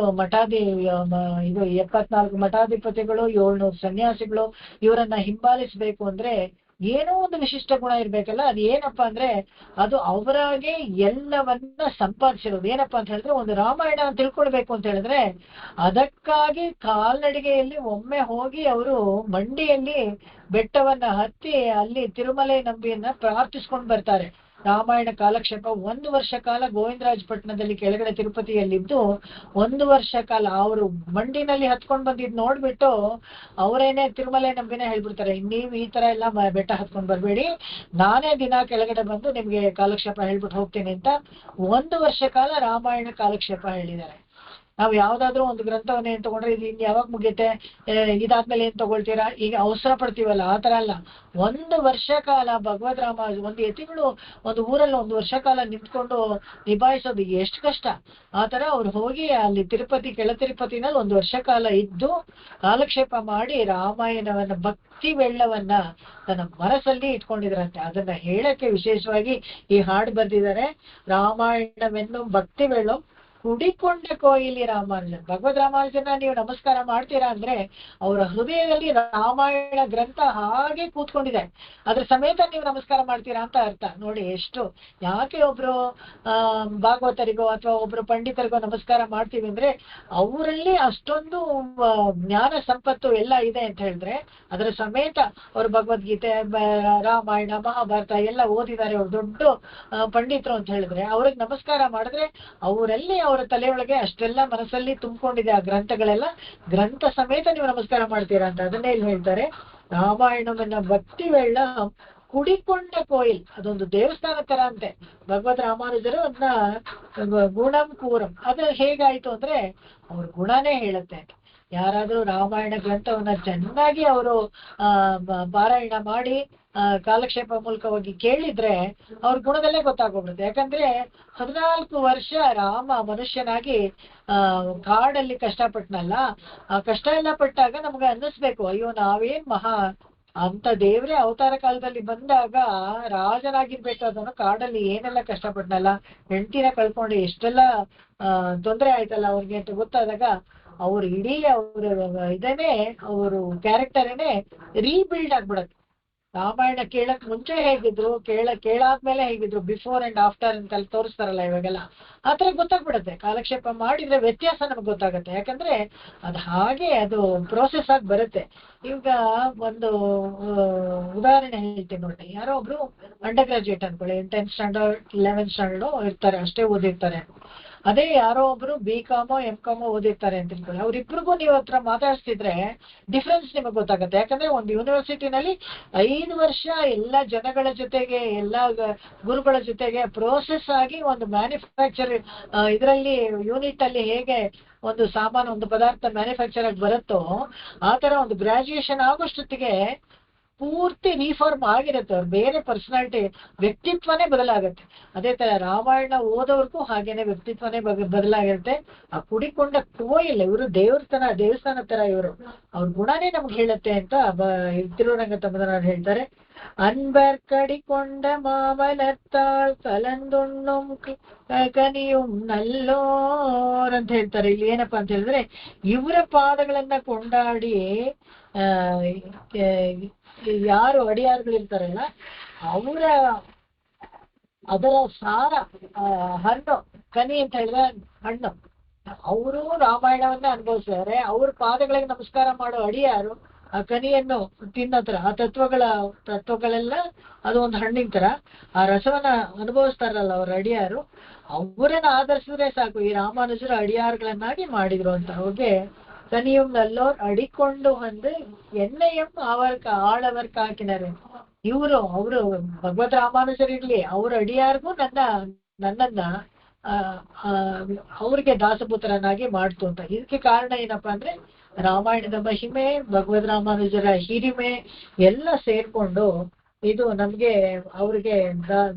ಇದು 74 ಮಠಾಧಿಪತಿಗಳು, 700 ಸನ್ಯಾಸಿಗಳು, ಇವರನ್ನ ಹಿಂಬಾಲಿಸ್ಬೇಕು ಅಂದ್ರೆ ಏನೋ ಒಂದು ವಿಶಿಷ್ಟ ಗುಣ ಇರ್ಬೇಕಲ್ಲ. ಅದು ಏನಪ್ಪಾ ಅಂದ್ರೆ ಅದು ಅವರಾಗೆ ಎಲ್ಲವನ್ನ ಸಂಪಾದಿಸಿರೋದು. ಏನಪ್ಪಾ ಅಂತ ಹೇಳಿದ್ರೆ ಒಂದು ರಾಮಾಯಣ ತಿಳ್ಕೊಳ್ಬೇಕು ಅಂತ ಹೇಳಿದ್ರೆ ಅದಕ್ಕಾಗಿ ಕಾಲ್ನಡಿಗೆಯಲ್ಲಿ ಒಮ್ಮೆ ಹೋಗಿ ಅವರು ಮಂಡಿಯಲ್ಲಿ ಬೆಟ್ಟವನ್ನ ಹತ್ತಿ ಅಲ್ಲಿ ತಿರುಮಲೆ ನಂಬಿಯನ್ನ ಪ್ರಾರ್ಥಿಸ್ಕೊಂಡು ಬರ್ತಾರೆ. ರಾಮಾಯಣ ಕಾಲಕ್ಷೇಪ 1 ವರ್ಷ ಕಾಲ ಗೋವಿಂದರಾಜಪಟ್ಟಣದಲ್ಲಿ ಕೆಳಗಡೆ ತಿರುಪತಿಯಲ್ಲಿದ್ದು 1 ವರ್ಷ ಕಾಲ ಅವರು ಮಂಡಿನಲ್ಲಿ ಹತ್ಕೊಂಡ್ ಬಂದಿದ್ ನೋಡ್ಬಿಟ್ಟು ಅವರೇನೆ ತಿರುಮಲೆ ನಂಬಿನೇ ಹೇಳ್ಬಿಡ್ತಾರೆ, ನೀವು ಈ ತರ ಎಲ್ಲ ಬೆಟ್ಟ ಹತ್ಕೊಂಡ್ ಬರ್ಬೇಡಿ, ನಾನೇ ದಿನ ಕೆಳಗಡೆ ಬಂದು ನಿಮ್ಗೆ ಕಾಲಕ್ಷೇಪ ಹೇಳ್ಬಿಟ್ಟು ಹೋಗ್ತೀನಿ ಅಂತ 1 ವರ್ಷ ಕಾಲ ರಾಮಾಯಣ ಕಾಲಕ್ಷೇಪ ಹೇಳಿದ್ದಾರೆ. ನಾವು ಯಾವ್ದಾದ್ರು ಒಂದು ಗ್ರಂಥವನ್ನ ಏನ್ ತಗೊಂಡ್ರೆ ಇದು ಇನ್ ಯಾವಾಗ ಮುಗಿಯುತ್ತೆ, ಇದಾದ್ಮೇಲೆ ಏನ್ ತಗೊಳ್ತೀರಾ, ಈಗ ಅವಸರ ಪಡ್ತೀವಲ್ಲ, ಆ ತರ ಅಲ್ಲ. 1 ವರ್ಷ ಕಾಲ ಭಗವದ್ ರಾಮ ಒಂದು ಯತಿಗಳು ಒಂದು ಊರಲ್ಲಿ 1 ವರ್ಷ ಕಾಲ ನಿಂತ್ಕೊಂಡು ನಿಭಾಯಿಸೋದು ಎಷ್ಟು ಕಷ್ಟ. ಆ ತರ ಅವ್ರು ಹೋಗಿ ಅಲ್ಲಿ ತಿರುಪತಿ ಕೆಳ ತಿರುಪತಿನಲ್ಲಿ 1 ವರ್ಷ ಕಾಲ ಇದ್ದು ಕಾಲಕ್ಷೇಪ ಮಾಡಿ ರಾಮಾಯಣವನ್ನ ಭಕ್ತಿ ವೆಳ್ಳವನ್ನ ತನ್ನ ಮನಸ್ಸಲ್ಲಿ ಇಟ್ಕೊಂಡಿದ್ರಂತೆ. ಅದನ್ನ ಹೇಳಕ್ಕೆ ವಿಶೇಷವಾಗಿ ಈ ಹಾಡು ಬರ್ದಿದ್ದಾರೆ. ರಾಮಾಯಣವೆನ್ನು ಭಕ್ತಿ ವೆಳ್ಳಂ ಕುಡಿಕೊಂಡ ಕೋಯಿಲಿ ರಾಮಾನುಜನ್. ಭಗವದ್ ರಾಮಾನುಜನ ನೀವು ನಮಸ್ಕಾರ ಮಾಡ್ತೀರಾ ಅಂದ್ರೆ ಅವರ ಹೃದಯದಲ್ಲಿ ರಾಮಾಯಣ ಗ್ರಂಥ ಹಾಗೆ ಕೂತ್ಕೊಂಡಿದೆ, ಅದ್ರ ಸಮೇತ ನೀವು ನಮಸ್ಕಾರ ಮಾಡ್ತೀರಾ ಅಂತ ಅರ್ಥ. ನೋಡಿ ಎಷ್ಟು. ಯಾಕೆ ಒಬ್ರು ಭಾಗವತರಿಗೋ ಅಥವಾ ಒಬ್ರು ಪಂಡಿತರಿಗೋ ನಮಸ್ಕಾರ ಮಾಡ್ತೀವಿ ಅಂದ್ರೆ ಅವರಲ್ಲಿ ಅಷ್ಟೊಂದು ಜ್ಞಾನ ಸಂಪತ್ತು ಎಲ್ಲ ಇದೆ ಅಂತ ಹೇಳಿದ್ರೆ ಅದರ ಸಮೇತ ಅವರು ಭಗವದ್ಗೀತೆ, ರಾಮಾಯಣ, ಮಹಾಭಾರತ ಎಲ್ಲ ಓದಿದ್ದಾರೆ, ಅವ್ರು ದೊಡ್ಡ ಪಂಡಿತರು ಅಂತ ಹೇಳಿದ್ರೆ ಅವ್ರಿಗೆ ನಮಸ್ಕಾರ ಮಾಡಿದ್ರೆ ಅವರಲ್ಲಿ ಅವರ ತಲೆಯೊಳಗೆ ಅಷ್ಟೆಲ್ಲ ಮನಸ್ಸಲ್ಲಿ ತುಂಬಿಕೊಂಡಿದೆ ಆ ಗ್ರಂಥಗಳೆಲ್ಲ, ಗ್ರಂಥ ಸಮೇತ ನೀವು ನಮಸ್ಕಾರ ಮಾಡ್ತೀರಾ ಅಂತ. ಅದನ್ನೇ ಇಲ್ಲಿ ಹೇಳ್ತಾರೆ. ರಾಮಾಯಣವನ್ನ ಭಕ್ತಿ ವೆಳ್ಳ ಕುಡಿಕೊಂಡ ಕೋಯಿಲ್, ಅದೊಂದು ದೇವಸ್ಥಾನ ತರ ಅಂತೆ. ಭಗವದ್ ರಾಮಾನುಜರು ಅದನ್ನ ಗುಣಂ ಕೂರಂ, ಅದು ಹೇಗಾಯ್ತು ಅಂದ್ರೆ ಅವ್ರ ಗುಣನೇ ಹೇಳುತ್ತೆ. ಯಾರಾದ್ರೂ ರಾಮಾಯಣ ಗ್ರಂಥವನ್ನ ಚೆನ್ನಾಗಿ ಅವರು ಪಾರಾಯಣ ಮಾಡಿ ಕಾಲಕ್ಷೇಪ ಮೂಲಕವಾಗಿ ಕೇಳಿದ್ರೆ ಅವ್ರ ಗುಣದಲ್ಲೇ ಗೊತ್ತಾಗೋಗ್ಬಿಡುತ್ತೆ. ಯಾಕಂದ್ರೆ 14 ವರ್ಷ ರಾಮ ಮನುಷ್ಯನಾಗಿ ಕಾಡಲ್ಲಿ ಕಷ್ಟಪಟ್ಟನಲ್ಲ, ಆ ಕಷ್ಟ ಎಲ್ಲ ಪಟ್ಟಾಗ ನಮ್ಗೆ ಅನ್ನಿಸ್ಬೇಕು, ಅಯ್ಯೋ ನಾವೇನ್ ಮಹಾ ಅಂತ ದೇವ್ರೆ ಅವತಾರ ಕಾಲದಲ್ಲಿ ಬಂದಾಗ ರಾಜನಾಗಿರ್ಬೇಕಾದವನು ಕಾಡಲ್ಲಿ ಏನೆಲ್ಲ ಕಷ್ಟಪಟ್ಟನಲ್ಲ, ಹೆಂಡತಿನ ಕಳ್ಕೊಂಡು ಎಷ್ಟೆಲ್ಲ ತೊಂದರೆ ಆಯ್ತಲ್ಲ ಅವ್ರಿಗೆ ಅಂತ ಗೊತ್ತಾದಾಗ ಅವ್ರು ಇಡೀ ಅವ್ರ ಇದನ್ನೇ ಅವರು ಕ್ಯಾರೆಕ್ಟರೇನೆ ರೀಬಿಲ್ಡ್ ಆಗ್ಬಿಡತ್ತೆ. ರಾಮಾಯಣ ಕೇಳಕ್ ಮುಂಚೆ ಹೇಗಿದ್ರು, ಕೇಳಾದ್ಮೇಲೆ ಹೇಗಿದ್ರು, ಬಿಫೋರ್ ಅಂಡ್ ಆಫ್ಟರ್ ಅಂತ ತೋರಿಸ್ತಾರಲ್ಲ ಇವಾಗೆಲ್ಲ, ಆತರ ಗೊತ್ತಾಗ್ಬಿಡತ್ತೆ. ಕಾಲಕ್ಷೇಪ ಮಾಡಿದ್ರೆ ವ್ಯತ್ಯಾಸ ನಮ್ಗೆ ಗೊತ್ತಾಗತ್ತೆ. ಯಾಕಂದ್ರೆ ಅದು ಹಾಗೆ ಅದು ಪ್ರೋಸೆಸ್ ಆಗಿ ಬರುತ್ತೆ. ಈಗ ಒಂದು ಉದಾಹರಣೆ ಹೇಳ್ತೀನಿ ನೋಡಿ. ಯಾರೋ ಒಬ್ರು ಅಂಡರ್ ಗ್ರಾಜುಯೇಟ್ ಅನ್ಕೊಳ್ಳಿ, 10th ಸ್ಟ್ಯಾಂಡರ್ಡ್ 11th ಸ್ಟ್ಯಾಂಡರ್ಡ್ ಇರ್ತಾರೆ, ಅಷ್ಟೇ ಓದಿರ್ತಾರೆ. ಅದೇ ಯಾರೋ ಒಬ್ರು BCom MCom ಓದಿರ್ತಾರೆ ಅಂತ ತಿಳ್ಕೊಳ್ಳಿ. ಅವ್ರಿಬ್ರಿಗೂ ನೀವು ಹತ್ರ ಮಾತಾಡ್ಸಿದ್ರೆ ಡಿಫ್ರೆನ್ಸ್ ನಿಮಗೆ ಗೊತ್ತಾಗುತ್ತೆ. ಯಾಕಂದ್ರೆ ಒಂದು ಯೂನಿವರ್ಸಿಟಿನಲ್ಲಿ 5 ವರ್ಷ ಎಲ್ಲ ಜನಗಳ ಜೊತೆಗೆ, ಎಲ್ಲ ಗುರುಗಳ ಜೊತೆಗೆ ಪ್ರೋಸೆಸ್ ಆಗಿ ಒಂದು ಮ್ಯಾನುಫ್ಯಾಕ್ಚರ್ ಇದರಲ್ಲಿ ಯೂನಿಟ್ ಅಲ್ಲಿ ಹೇಗೆ ಒಂದು ಸಾಮಾನು, ಒಂದು ಪದಾರ್ಥ ಮ್ಯಾನುಫ್ಯಾಕ್ಚರ್ ಆಗಿ ಬರುತ್ತೋ ಆ ತರ ಒಂದು ಗ್ರಾಜುಯೇಷನ್ ಆಗೋಷ್ಟೊತ್ತಿಗೆ ಪೂರ್ತಿ ರೀಫಾರ್ಮ್ ಆಗಿರುತ್ತೆ. ಅವ್ರು ಬೇರೆ ಪರ್ಸನಾಲಿಟಿ, ವ್ಯಕ್ತಿತ್ವನೇ ಬದಲಾಗುತ್ತೆ. ಅದೇ ತರ ರಾಮಾಯಣ ಓದೋರ್ಗೂ ಹಾಗೇನೆ ವ್ಯಕ್ತಿತ್ವನೇ ಬದಲಾಗಿರುತ್ತೆ. ಆ ಕುಡಿಕೊಂಡ ಕೋಯಿಲ್ಲ, ಇವರು ದೇವಸ್ಥಾನ ತರ ಇವರು, ಅವ್ರ ಗುಣನೇ ನಮ್ಗೆ ಹೇಳುತ್ತೆ ಅಂತ ತಿರುರಂಗ ತಮ್ಮದವರು ಹೇಳ್ತಾರೆ. அன்பர் கடிகொண்ட மாமலத்தாள் கலந்துண்ணும் ಕನಿಯುಂ ನಲ್ಲೋರ್ ಅಂತ ಹೇಳ್ತಾರೆ. ಇಲ್ಲಿ ಏನಪ್ಪಾ ಅಂತ ಹೇಳಿದ್ರೆ ಇವರ ಪಾದಗಳನ್ನ ಕೊಂಡಾಡಿ ಯಾರು ಅಡಿಯಾರುಗಳಿರ್ತಾರಲ್ಲ ಅವರ ಅದರ ಸಾರ ಹಣ್ಣು, ಕನಿ ಅಂತ ಹೇಳಿದ್ರೆ ಹಣ್ಣು, ಅವರು ರಾಮಾಯಣವನ್ನ ಅನುಭವಿಸಿದ್ದಾರೆ. ಅವ್ರ ಪಾದಗಳಿಗೆ ನಮಸ್ಕಾರ ಮಾಡೋ ಅಡಿಯಾರು ಆ ಕನಿಯನ್ನು ತಿನ್ನೋತರ, ಆ ತತ್ವಗಳೆಲ್ಲ ಅದು ಒಂದು ಹಣ್ಣಿನ ತರ ಆ ರಸವನ್ನ ಅನುಭವಿಸ್ತಾರಲ್ಲ ಅವ್ರ ಅಡಿಯಾರು, ಅವರನ್ನ ಆಧರಿಸಿದ್ರೆ ಸಾಕು. ಈ ರಾಮಾನುಜರು ಅಡಿಯಾರುಗಳನ್ನಾಗಿ ಮಾಡಿದ್ರು ಅಂತ. ಅವ್ರಿಗೆ ಕನಿಯಂ ನಲ್ಲೋರ್ ಅಡಿಕೊಂಡು வந்து ಎಣ್ಣೆಯಂ ಆಳವರ್ಕ ಹಾಕಿನಾರೆ. ಅವರು ಭಗವದ್ ರಾಮಾನುಜರಿರ್ಲಿ, ಅವ್ರ ಅಡಿಯಾರ್ಗೂ ನನ್ನನ್ನ ಅವ್ರಿಗೆ ದಾಸಪುತ್ರನಾಗಿ ಮಾಡ್ತು ಅಂತ. ಇದಕ್ಕೆ ಕಾರಣ ಏನಪ್ಪಾ ಅಂದ್ರೆ ರಾಮಾಯಣದ ಮಹಿಮೆ, ಭಗವದ್ ರಾಮಾನುಜರ ಹಿರಿಮೆ ಎಲ್ಲ ಸೇರ್ಕೊಂಡು ಇದು ನಮ್ಗೆ ಅವ್ರಿಗೆ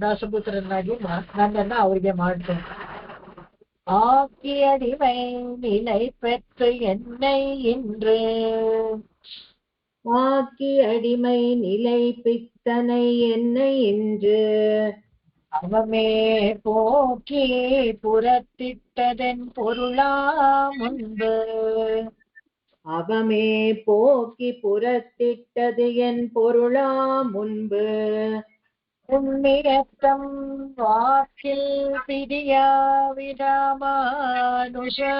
ದಾಸಪುತ್ರನಾಗಿ ನನ್ನನ್ನ ಅವ್ರಿಗೆ ಮಾಡ್ತು ಅಂತ. ஆக்கியடிமை நிலை பெற்று என்னை இன்று ஆக்கி அடிமை நிலை பித்தனை என்னை இன்று அவமே போக்கி புறத்திட்டதென் பொருளா முன்பு அவமே போக்கி புறத்திட்டது என் பொருளா முன்பு உன்னிடத்தம் வாக்கில் பிரியா விடாமானுஷா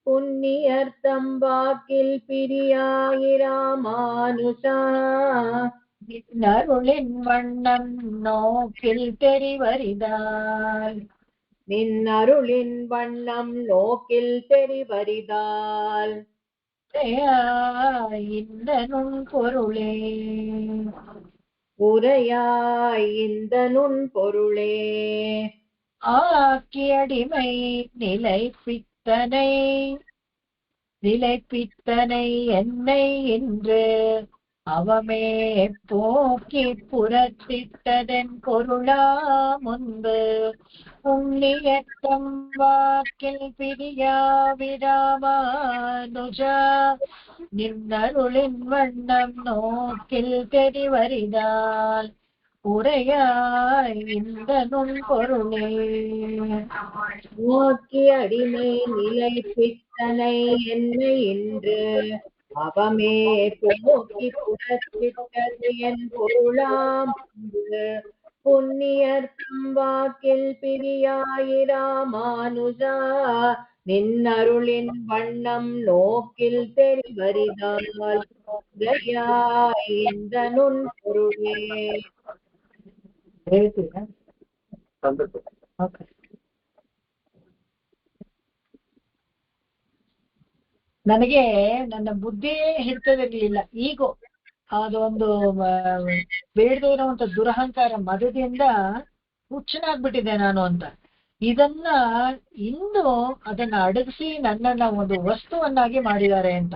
புண்ணியர்த்தம் வாக்கில் பிரியாயிராமானுஷா நின்னருளின் வண்ணம் நோக்கில் தெரிவரிதால் நின்னருளின் வண்ணம் நோக்கில் தெரிவரிதால் இந்த நுண் பொருளே உரையாய் இந்த நுண் பொருளே ஆக்கியடிமை நிலைப்பித்தனை என்னை இன்று அவமே போக்கி புறத்திட்டதென் பொருளா முன்பு உன்னியத்தம் வாக்கில் பிரியா விடாமானுஜா நின்னருளின் வண்ணம் நோக்கில் தெரிவரிதால் உரையாய் இந்த நுண் பொருளே. நோக்கி அடிமை நிலை பித்தனை என்னை இன்று அவமே போக்கி புறத்திட்டது என் பொருளாம் புண்ணியர்த்தம் வாக்கில் பிரியாயிராமானுஜா நின்னருளின் வண்ணம் நோக்கில் தெரிவரிதால் உரையாய் இந்த நுண் பொருளே. ನನಗೆ ನನ್ನ ಬುದ್ಧಿ ಹಿಡ್ತದಿರ್ಲಿಲ್ಲ. ಈಗೋ ಅದೊಂದು ಬೇಡದೇ ಇರುವಂತ ದುರಹಂಕಾರ ಮದದಿಂದ ಹುಚ್ಚನಾಗ್ಬಿಟ್ಟಿದೆ ನಾನು ಅಂತ. ಇದನ್ನ ಇಂದು ಅದನ್ನ ಅಡಗಿಸಿ ನನ್ನನ್ನ ಒಂದು ವಸ್ತುವನ್ನಾಗಿ ಮಾಡಿದ್ದಾರೆ ಅಂತ.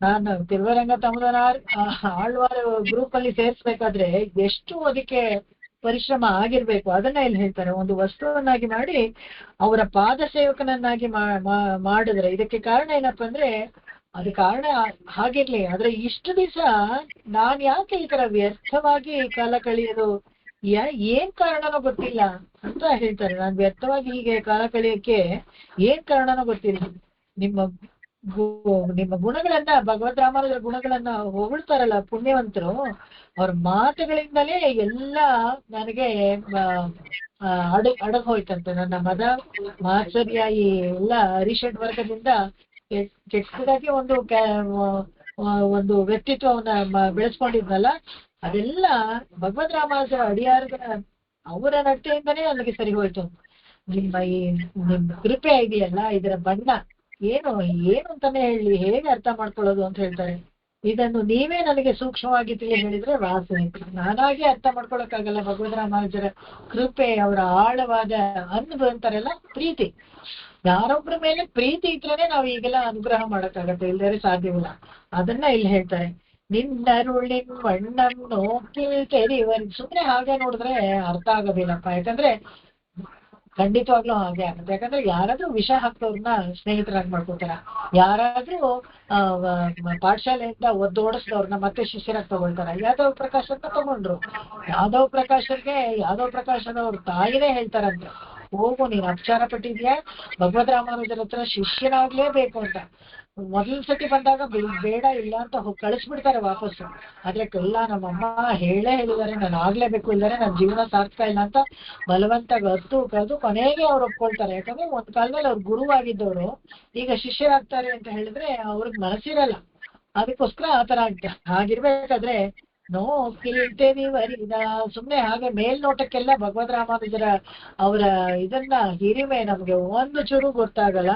ನಾನು ತಿರುವರಂಗ ತಮ್ಮದನಾರ್ ಆಳ್ವಾರ ಗ್ರೂಪ್ ಅಲ್ಲಿ ಸೇರ್ಸ್ಬೇಕಾದ್ರೆ ಎಷ್ಟು ಅದಕ್ಕೆ ಪರಿಶ್ರಮ ಆಗಿರ್ಬೇಕು ಅದನ್ನ ಇಲ್ಲಿ ಹೇಳ್ತಾರೆ. ಒಂದು ವಸ್ತುವನ್ನಾಗಿ ಮಾಡಿ ಅವರ ಪಾದ ಸೇವಕನನ್ನಾಗಿ ಮಾಡಿದ್ರೆ ಇದಕ್ಕೆ ಕಾರಣ ಏನಪ್ಪಾ ಅಂದ್ರೆ ಅದು ಕಾರಣ ಹಾಗಿರ್ಲಿ. ಆದ್ರೆ ಇಷ್ಟು ದಿವಸ ನಾನ್ ಯಾಕೆ ಈ ತರ ವ್ಯರ್ಥವಾಗಿ ಕಾಲ ಕಳೆಯೋದು ಏನ್ ಕಾರಣನೋ ಗೊತ್ತಿಲ್ಲ ಅಂತ ಹೇಳ್ತಾರೆ. ನಾನ್ ವ್ಯರ್ಥವಾಗಿ ಹೀಗೆ ಕಾಲ ಕಳೆಯೋಕೆ ಏನ್ ಕಾರಣನೋ ಗೊತ್ತಿಲ್ಲ. ನಿಮ್ಮ ಗುಣಗಳನ್ನ ಭಗವದ್ ರಾಮಾನುಜರ ಗುಣಗಳನ್ನ ಹೊಗಳ್ತಾರಲ್ಲ ಪುಣ್ಯವಂತರು, ಅವ್ರ ಮಾತುಗಳಿಂದಲೇ ಎಲ್ಲ ನನಗೆ ಅಡಗ್ ಹೋಯ್ತಂತೆ. ನನ್ನ ಮದ ಮಾತ್ಸರ್ಯ ಈ ಎಲ್ಲ ಅರಿಷಡ್ ವರ್ಗದಿಂದ ಕೆಟ್ಟದಾಗಿ ಒಂದು ವ್ಯಕ್ತಿತ್ವವನ್ನ ಬೆಳೆಸ್ಕೊಂಡಿದ್ನಲ್ಲ, ಅದೆಲ್ಲ ಭಗವದ್ ರಾಮಾನುಜರ ಅಡಿಯಾರ್ಗಳ ಅವರ ನಟನೆಯಿಂದನೇ ನನಗೆ ಸರಿ ಹೋಯ್ತು. ನಿಮ್ಮ ಕೃಪೆ ಇದೆಯಲ್ಲ, ಇದರ ಬಣ್ಣ ಏನು ಅಂತಾನೆ ಹೇಳಿ, ಹೇಗೆ ಅರ್ಥ ಮಾಡ್ಕೊಳ್ಳೋದು ಅಂತ ಹೇಳ್ತಾರೆ. ಇದನ್ನು ನೀವೇ ನನಗೆ ಸೂಕ್ಷ್ಮವಾಗಿ ತಿಳಿ ಹೇಳಿದ್ರೆ ವಾಸನೆ. ನಾನಾಗಿ ಅರ್ಥ ಮಾಡ್ಕೊಳಕ್ಕಾಗಲ್ಲ ಭಗವದ್ ರಾಮಾನುಜರ ಕೃಪೆ, ಅವರ ಆಳವಾದ ಅನುಭವ ಅಂತಾರಲ್ಲ ಪ್ರೀತಿ. ಯಾರೊಬ್ಬರ ಮೇಲೆ ಪ್ರೀತಿ ಇದ್ರೇನೆ ನಾವು ಈಗೆಲ್ಲ ಅನುಗ್ರಹ ಮಾಡಕ್ಕಾಗತ್ತೆ, ಇಲ್ದರೆ ಸಾಧ್ಯವಿಲ್ಲ. ಅದನ್ನ ಇಲ್ಲಿ ಹೇಳ್ತಾರೆ. ನಿನ್ನರುಳಿನ ವಣ್ಣಂ ನೋಕಿಲ್ ತೆರಿವನ್. ಸುಮ್ಮನೆ ಹಾಗೆ ನೋಡಿದ್ರೆ ಅರ್ಥ ಆಗೋದಿಲ್ಲಪ್ಪ. ಯಾಕಂದ್ರೆ ಖಂಡಿತವಾಗ್ಲೂ ಹಾಗೆ ಆಗುತ್ತೆ. ಯಾಕಂದ್ರೆ ಯಾರಾದ್ರೂ ವಿಷ ಹಾಕ್ತವ್ರನ್ನ ಸ್ನೇಹಿತರಾಗಿ ಮಾಡ್ಕೋತಾರ, ಯಾರಾದ್ರೂ ಪಾಠಶಾಲೆಯಿಂದ ಒದ್ದೋಡಿಸಿದವ್ರನ್ನ ಮತ್ತೆ ಶಿಷ್ಯರಾಗಿ ತಗೊಳ್ತಾರ. ಯಾದವ್ ಪ್ರಕಾಶ್ ಅಂತ ತಗೊಂಡ್ರು, ಯಾದವ್ ಪ್ರಕಾಶದವ್ರ ತಾಯಿನೇ ಹೇಳ್ತಾರಂತೆ, ಹೋಗು ನೀನ್ ಅಪಚಾರ ಪಟ್ಟಿದ್ಯಾ, ಭಗವದ್ ರಾಮಾನುಜರ ಹತ್ರ ಶಿಷ್ಯನಾಗ್ಲೇಬೇಕು ಅಂತ. ಮೊದಲ ಸತಿ ಬಂದಾಗ ಬೇಡ ಇಲ್ಲ ಅಂತ ಕಳಿಸ್ಬಿಡ್ತಾರೆ ವಾಪಸ್ಸು. ಆದ್ರೆ ಎಲ್ಲ ನಮ್ಮಮ್ಮ ಹೇಳಿದ್ದಾರೆ ನಾನು ಆಗ್ಲೇಬೇಕು, ಇಲ್ಲಾರೆ ನನ್ನ ಜೀವನ ಸಾರ್ಥಕ ಇಲ್ಲ ಅಂತ ಬಲವಂತಾಗ ಹತ್ತು ಕಳೆದು ಕೊನೆಗೆ ಅವ್ರು ಒಪ್ಕೊಳ್ತಾರೆ. ಯಾಕಂದ್ರೆ ಒಂದ್ ಕಾಲದಲ್ಲಿ ಅವ್ರು ಗುರುವಾಗಿದ್ದವರು ಈಗ ಶಿಷ್ಯರಾಗ್ತಾರೆ ಅಂತ ಹೇಳಿದ್ರೆ ಅವ್ರಿಗೆ ಮನಸ್ಸಿರಲ್ಲ. ಅದಕ್ಕೋಸ್ಕರ ಆತರ ಆಗ್ತಾರೆ. ಹಾಗಿರ್ಬೇಕಾದ್ರೆ ನೋ ಕೀರ್ತೆ ವಿವರಿದ. ಸುಮ್ನೆ ಹಾಗೆ ಮೇಲ್ನೋಟಕ್ಕೆಲ್ಲ ಭಗವದ್ ರಾಮಾನುಜರ ಅವರ ಇದನ್ನ ಹಿರಿಮೆ ನಮ್ಗೆ ಒಂದು ಚೂರು ಗೊತ್ತಾಗಲ್ಲ.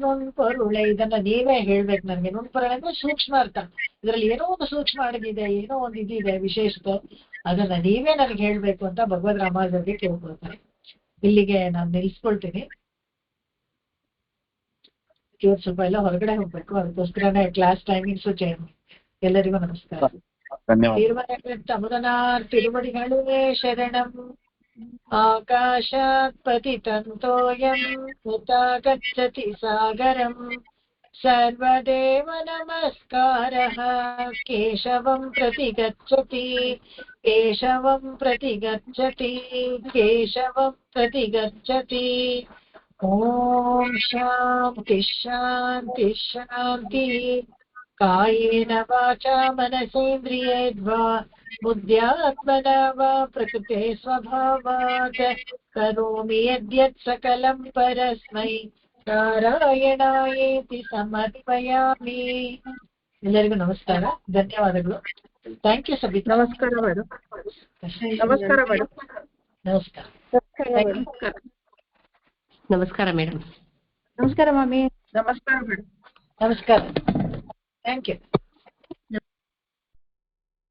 ನುಣ್ಪೊರುಳೆ ಇದನ್ನ ನೀವೇ ಹೇಳ್ಬೇಕು ನನ್ಗೆ. ನುಣ್ಪೊರುಳೆ ಅಂದ್ರೆ ಸೂಕ್ಷ್ಮ ಅರ್ಥ. ಇದ್ರಲ್ಲಿ ಏನೋ ಒಂದು ಸೂಕ್ಷ್ಮ ಅಡಗಿದೆ, ಏನೋ ಒಂದು ಇದಿದೆ ವಿಶೇಷತೆ, ಅದನ್ನ ನೀವೇ ನನಗೆ ಹೇಳ್ಬೇಕು ಅಂತ ಭಗವದ್ ರಾಮಾನುಜರಿಗೆ ಕೇಳ್ಕೊಳ್ತಾರೆ. ಇಲ್ಲಿಗೆ ನಾನು ನಿಲ್ಸ್ಕೊಳ್ತೀನಿ. ಇವತ್ತು ಸ್ವಲ್ಪ ಎಲ್ಲ ಹೊರಗಡೆ ಹೋಗ್ಬೇಕು, ಅದಕ್ಕೋಸ್ಕರನೇ ಕ್ಲಾಸ್ ಟೈಮಿಂಗ್ಸು ಚೇಂಜ್. ಎಲ್ಲರಿಗೂ ನಮಸ್ಕಾರ. ತಮುದನಾರ್ ತಿರುವಡಿಗಳೇ ಶರಣಂ. ಆಕಾಶಾತ್ ಪತಿತಂತೋಯಂ ಯಥಾ ಗಚ್ಚತಿ ಸಾಗರಂ. ಸರ್ವದೇವ ನಮಸ್ಕಾರಃ. ಕೇಶವಂ ಪ್ರತಿ ಗಚ್ಚತಿ, ಕೇಶವಂ ಪ್ರತಿ ಗಚ್ಚತಿ, ಕೇಶವಂ ಪ್ರತಿ ಗಚ್ಚತಿ. ಓಂ ಶಾಂತಿ ಶಾಂತಿ ಶಾಂತಿ. ಕಾಯೇನ ವಾಚಾ ಮನಸೇಂದ್ರಿಯೇರ್ವಾ ಬುದ್ಧ್ಯಾತ್ಮನ ವಾ ಪ್ರಕೃತೆ ಸ್ವಭಾವಾತ್ ಕರೋಮಿ ಯದ್ಯತ್ ಸಕಲಂ ಪರಸ್ಮೈ ನಾರಾಯಣಾಯೇತಿ ಸಮರ್ಪಯಾಮಿ. ಎಲ್ಲರಿಗೂ ನಮಸ್ಕಾರ, ಧನ್ಯವಾದಗಳು. Thank you Sabita. ನಮಸ್ಕಾರ ಮೇಡಮ್. ನಮಸ್ಕಾರ ಮೇಡಮ್. ನಮಸ್ಕಾರ. ನಮಸ್ಕಾರ ಮೇಡಮ್. ನಮಸ್ಕಾರ ಮಾಮಿ. ನಮಸ್ಕಾರ ಮೇಡಮ್. ನಮಸ್ಕಾರ. Thank you.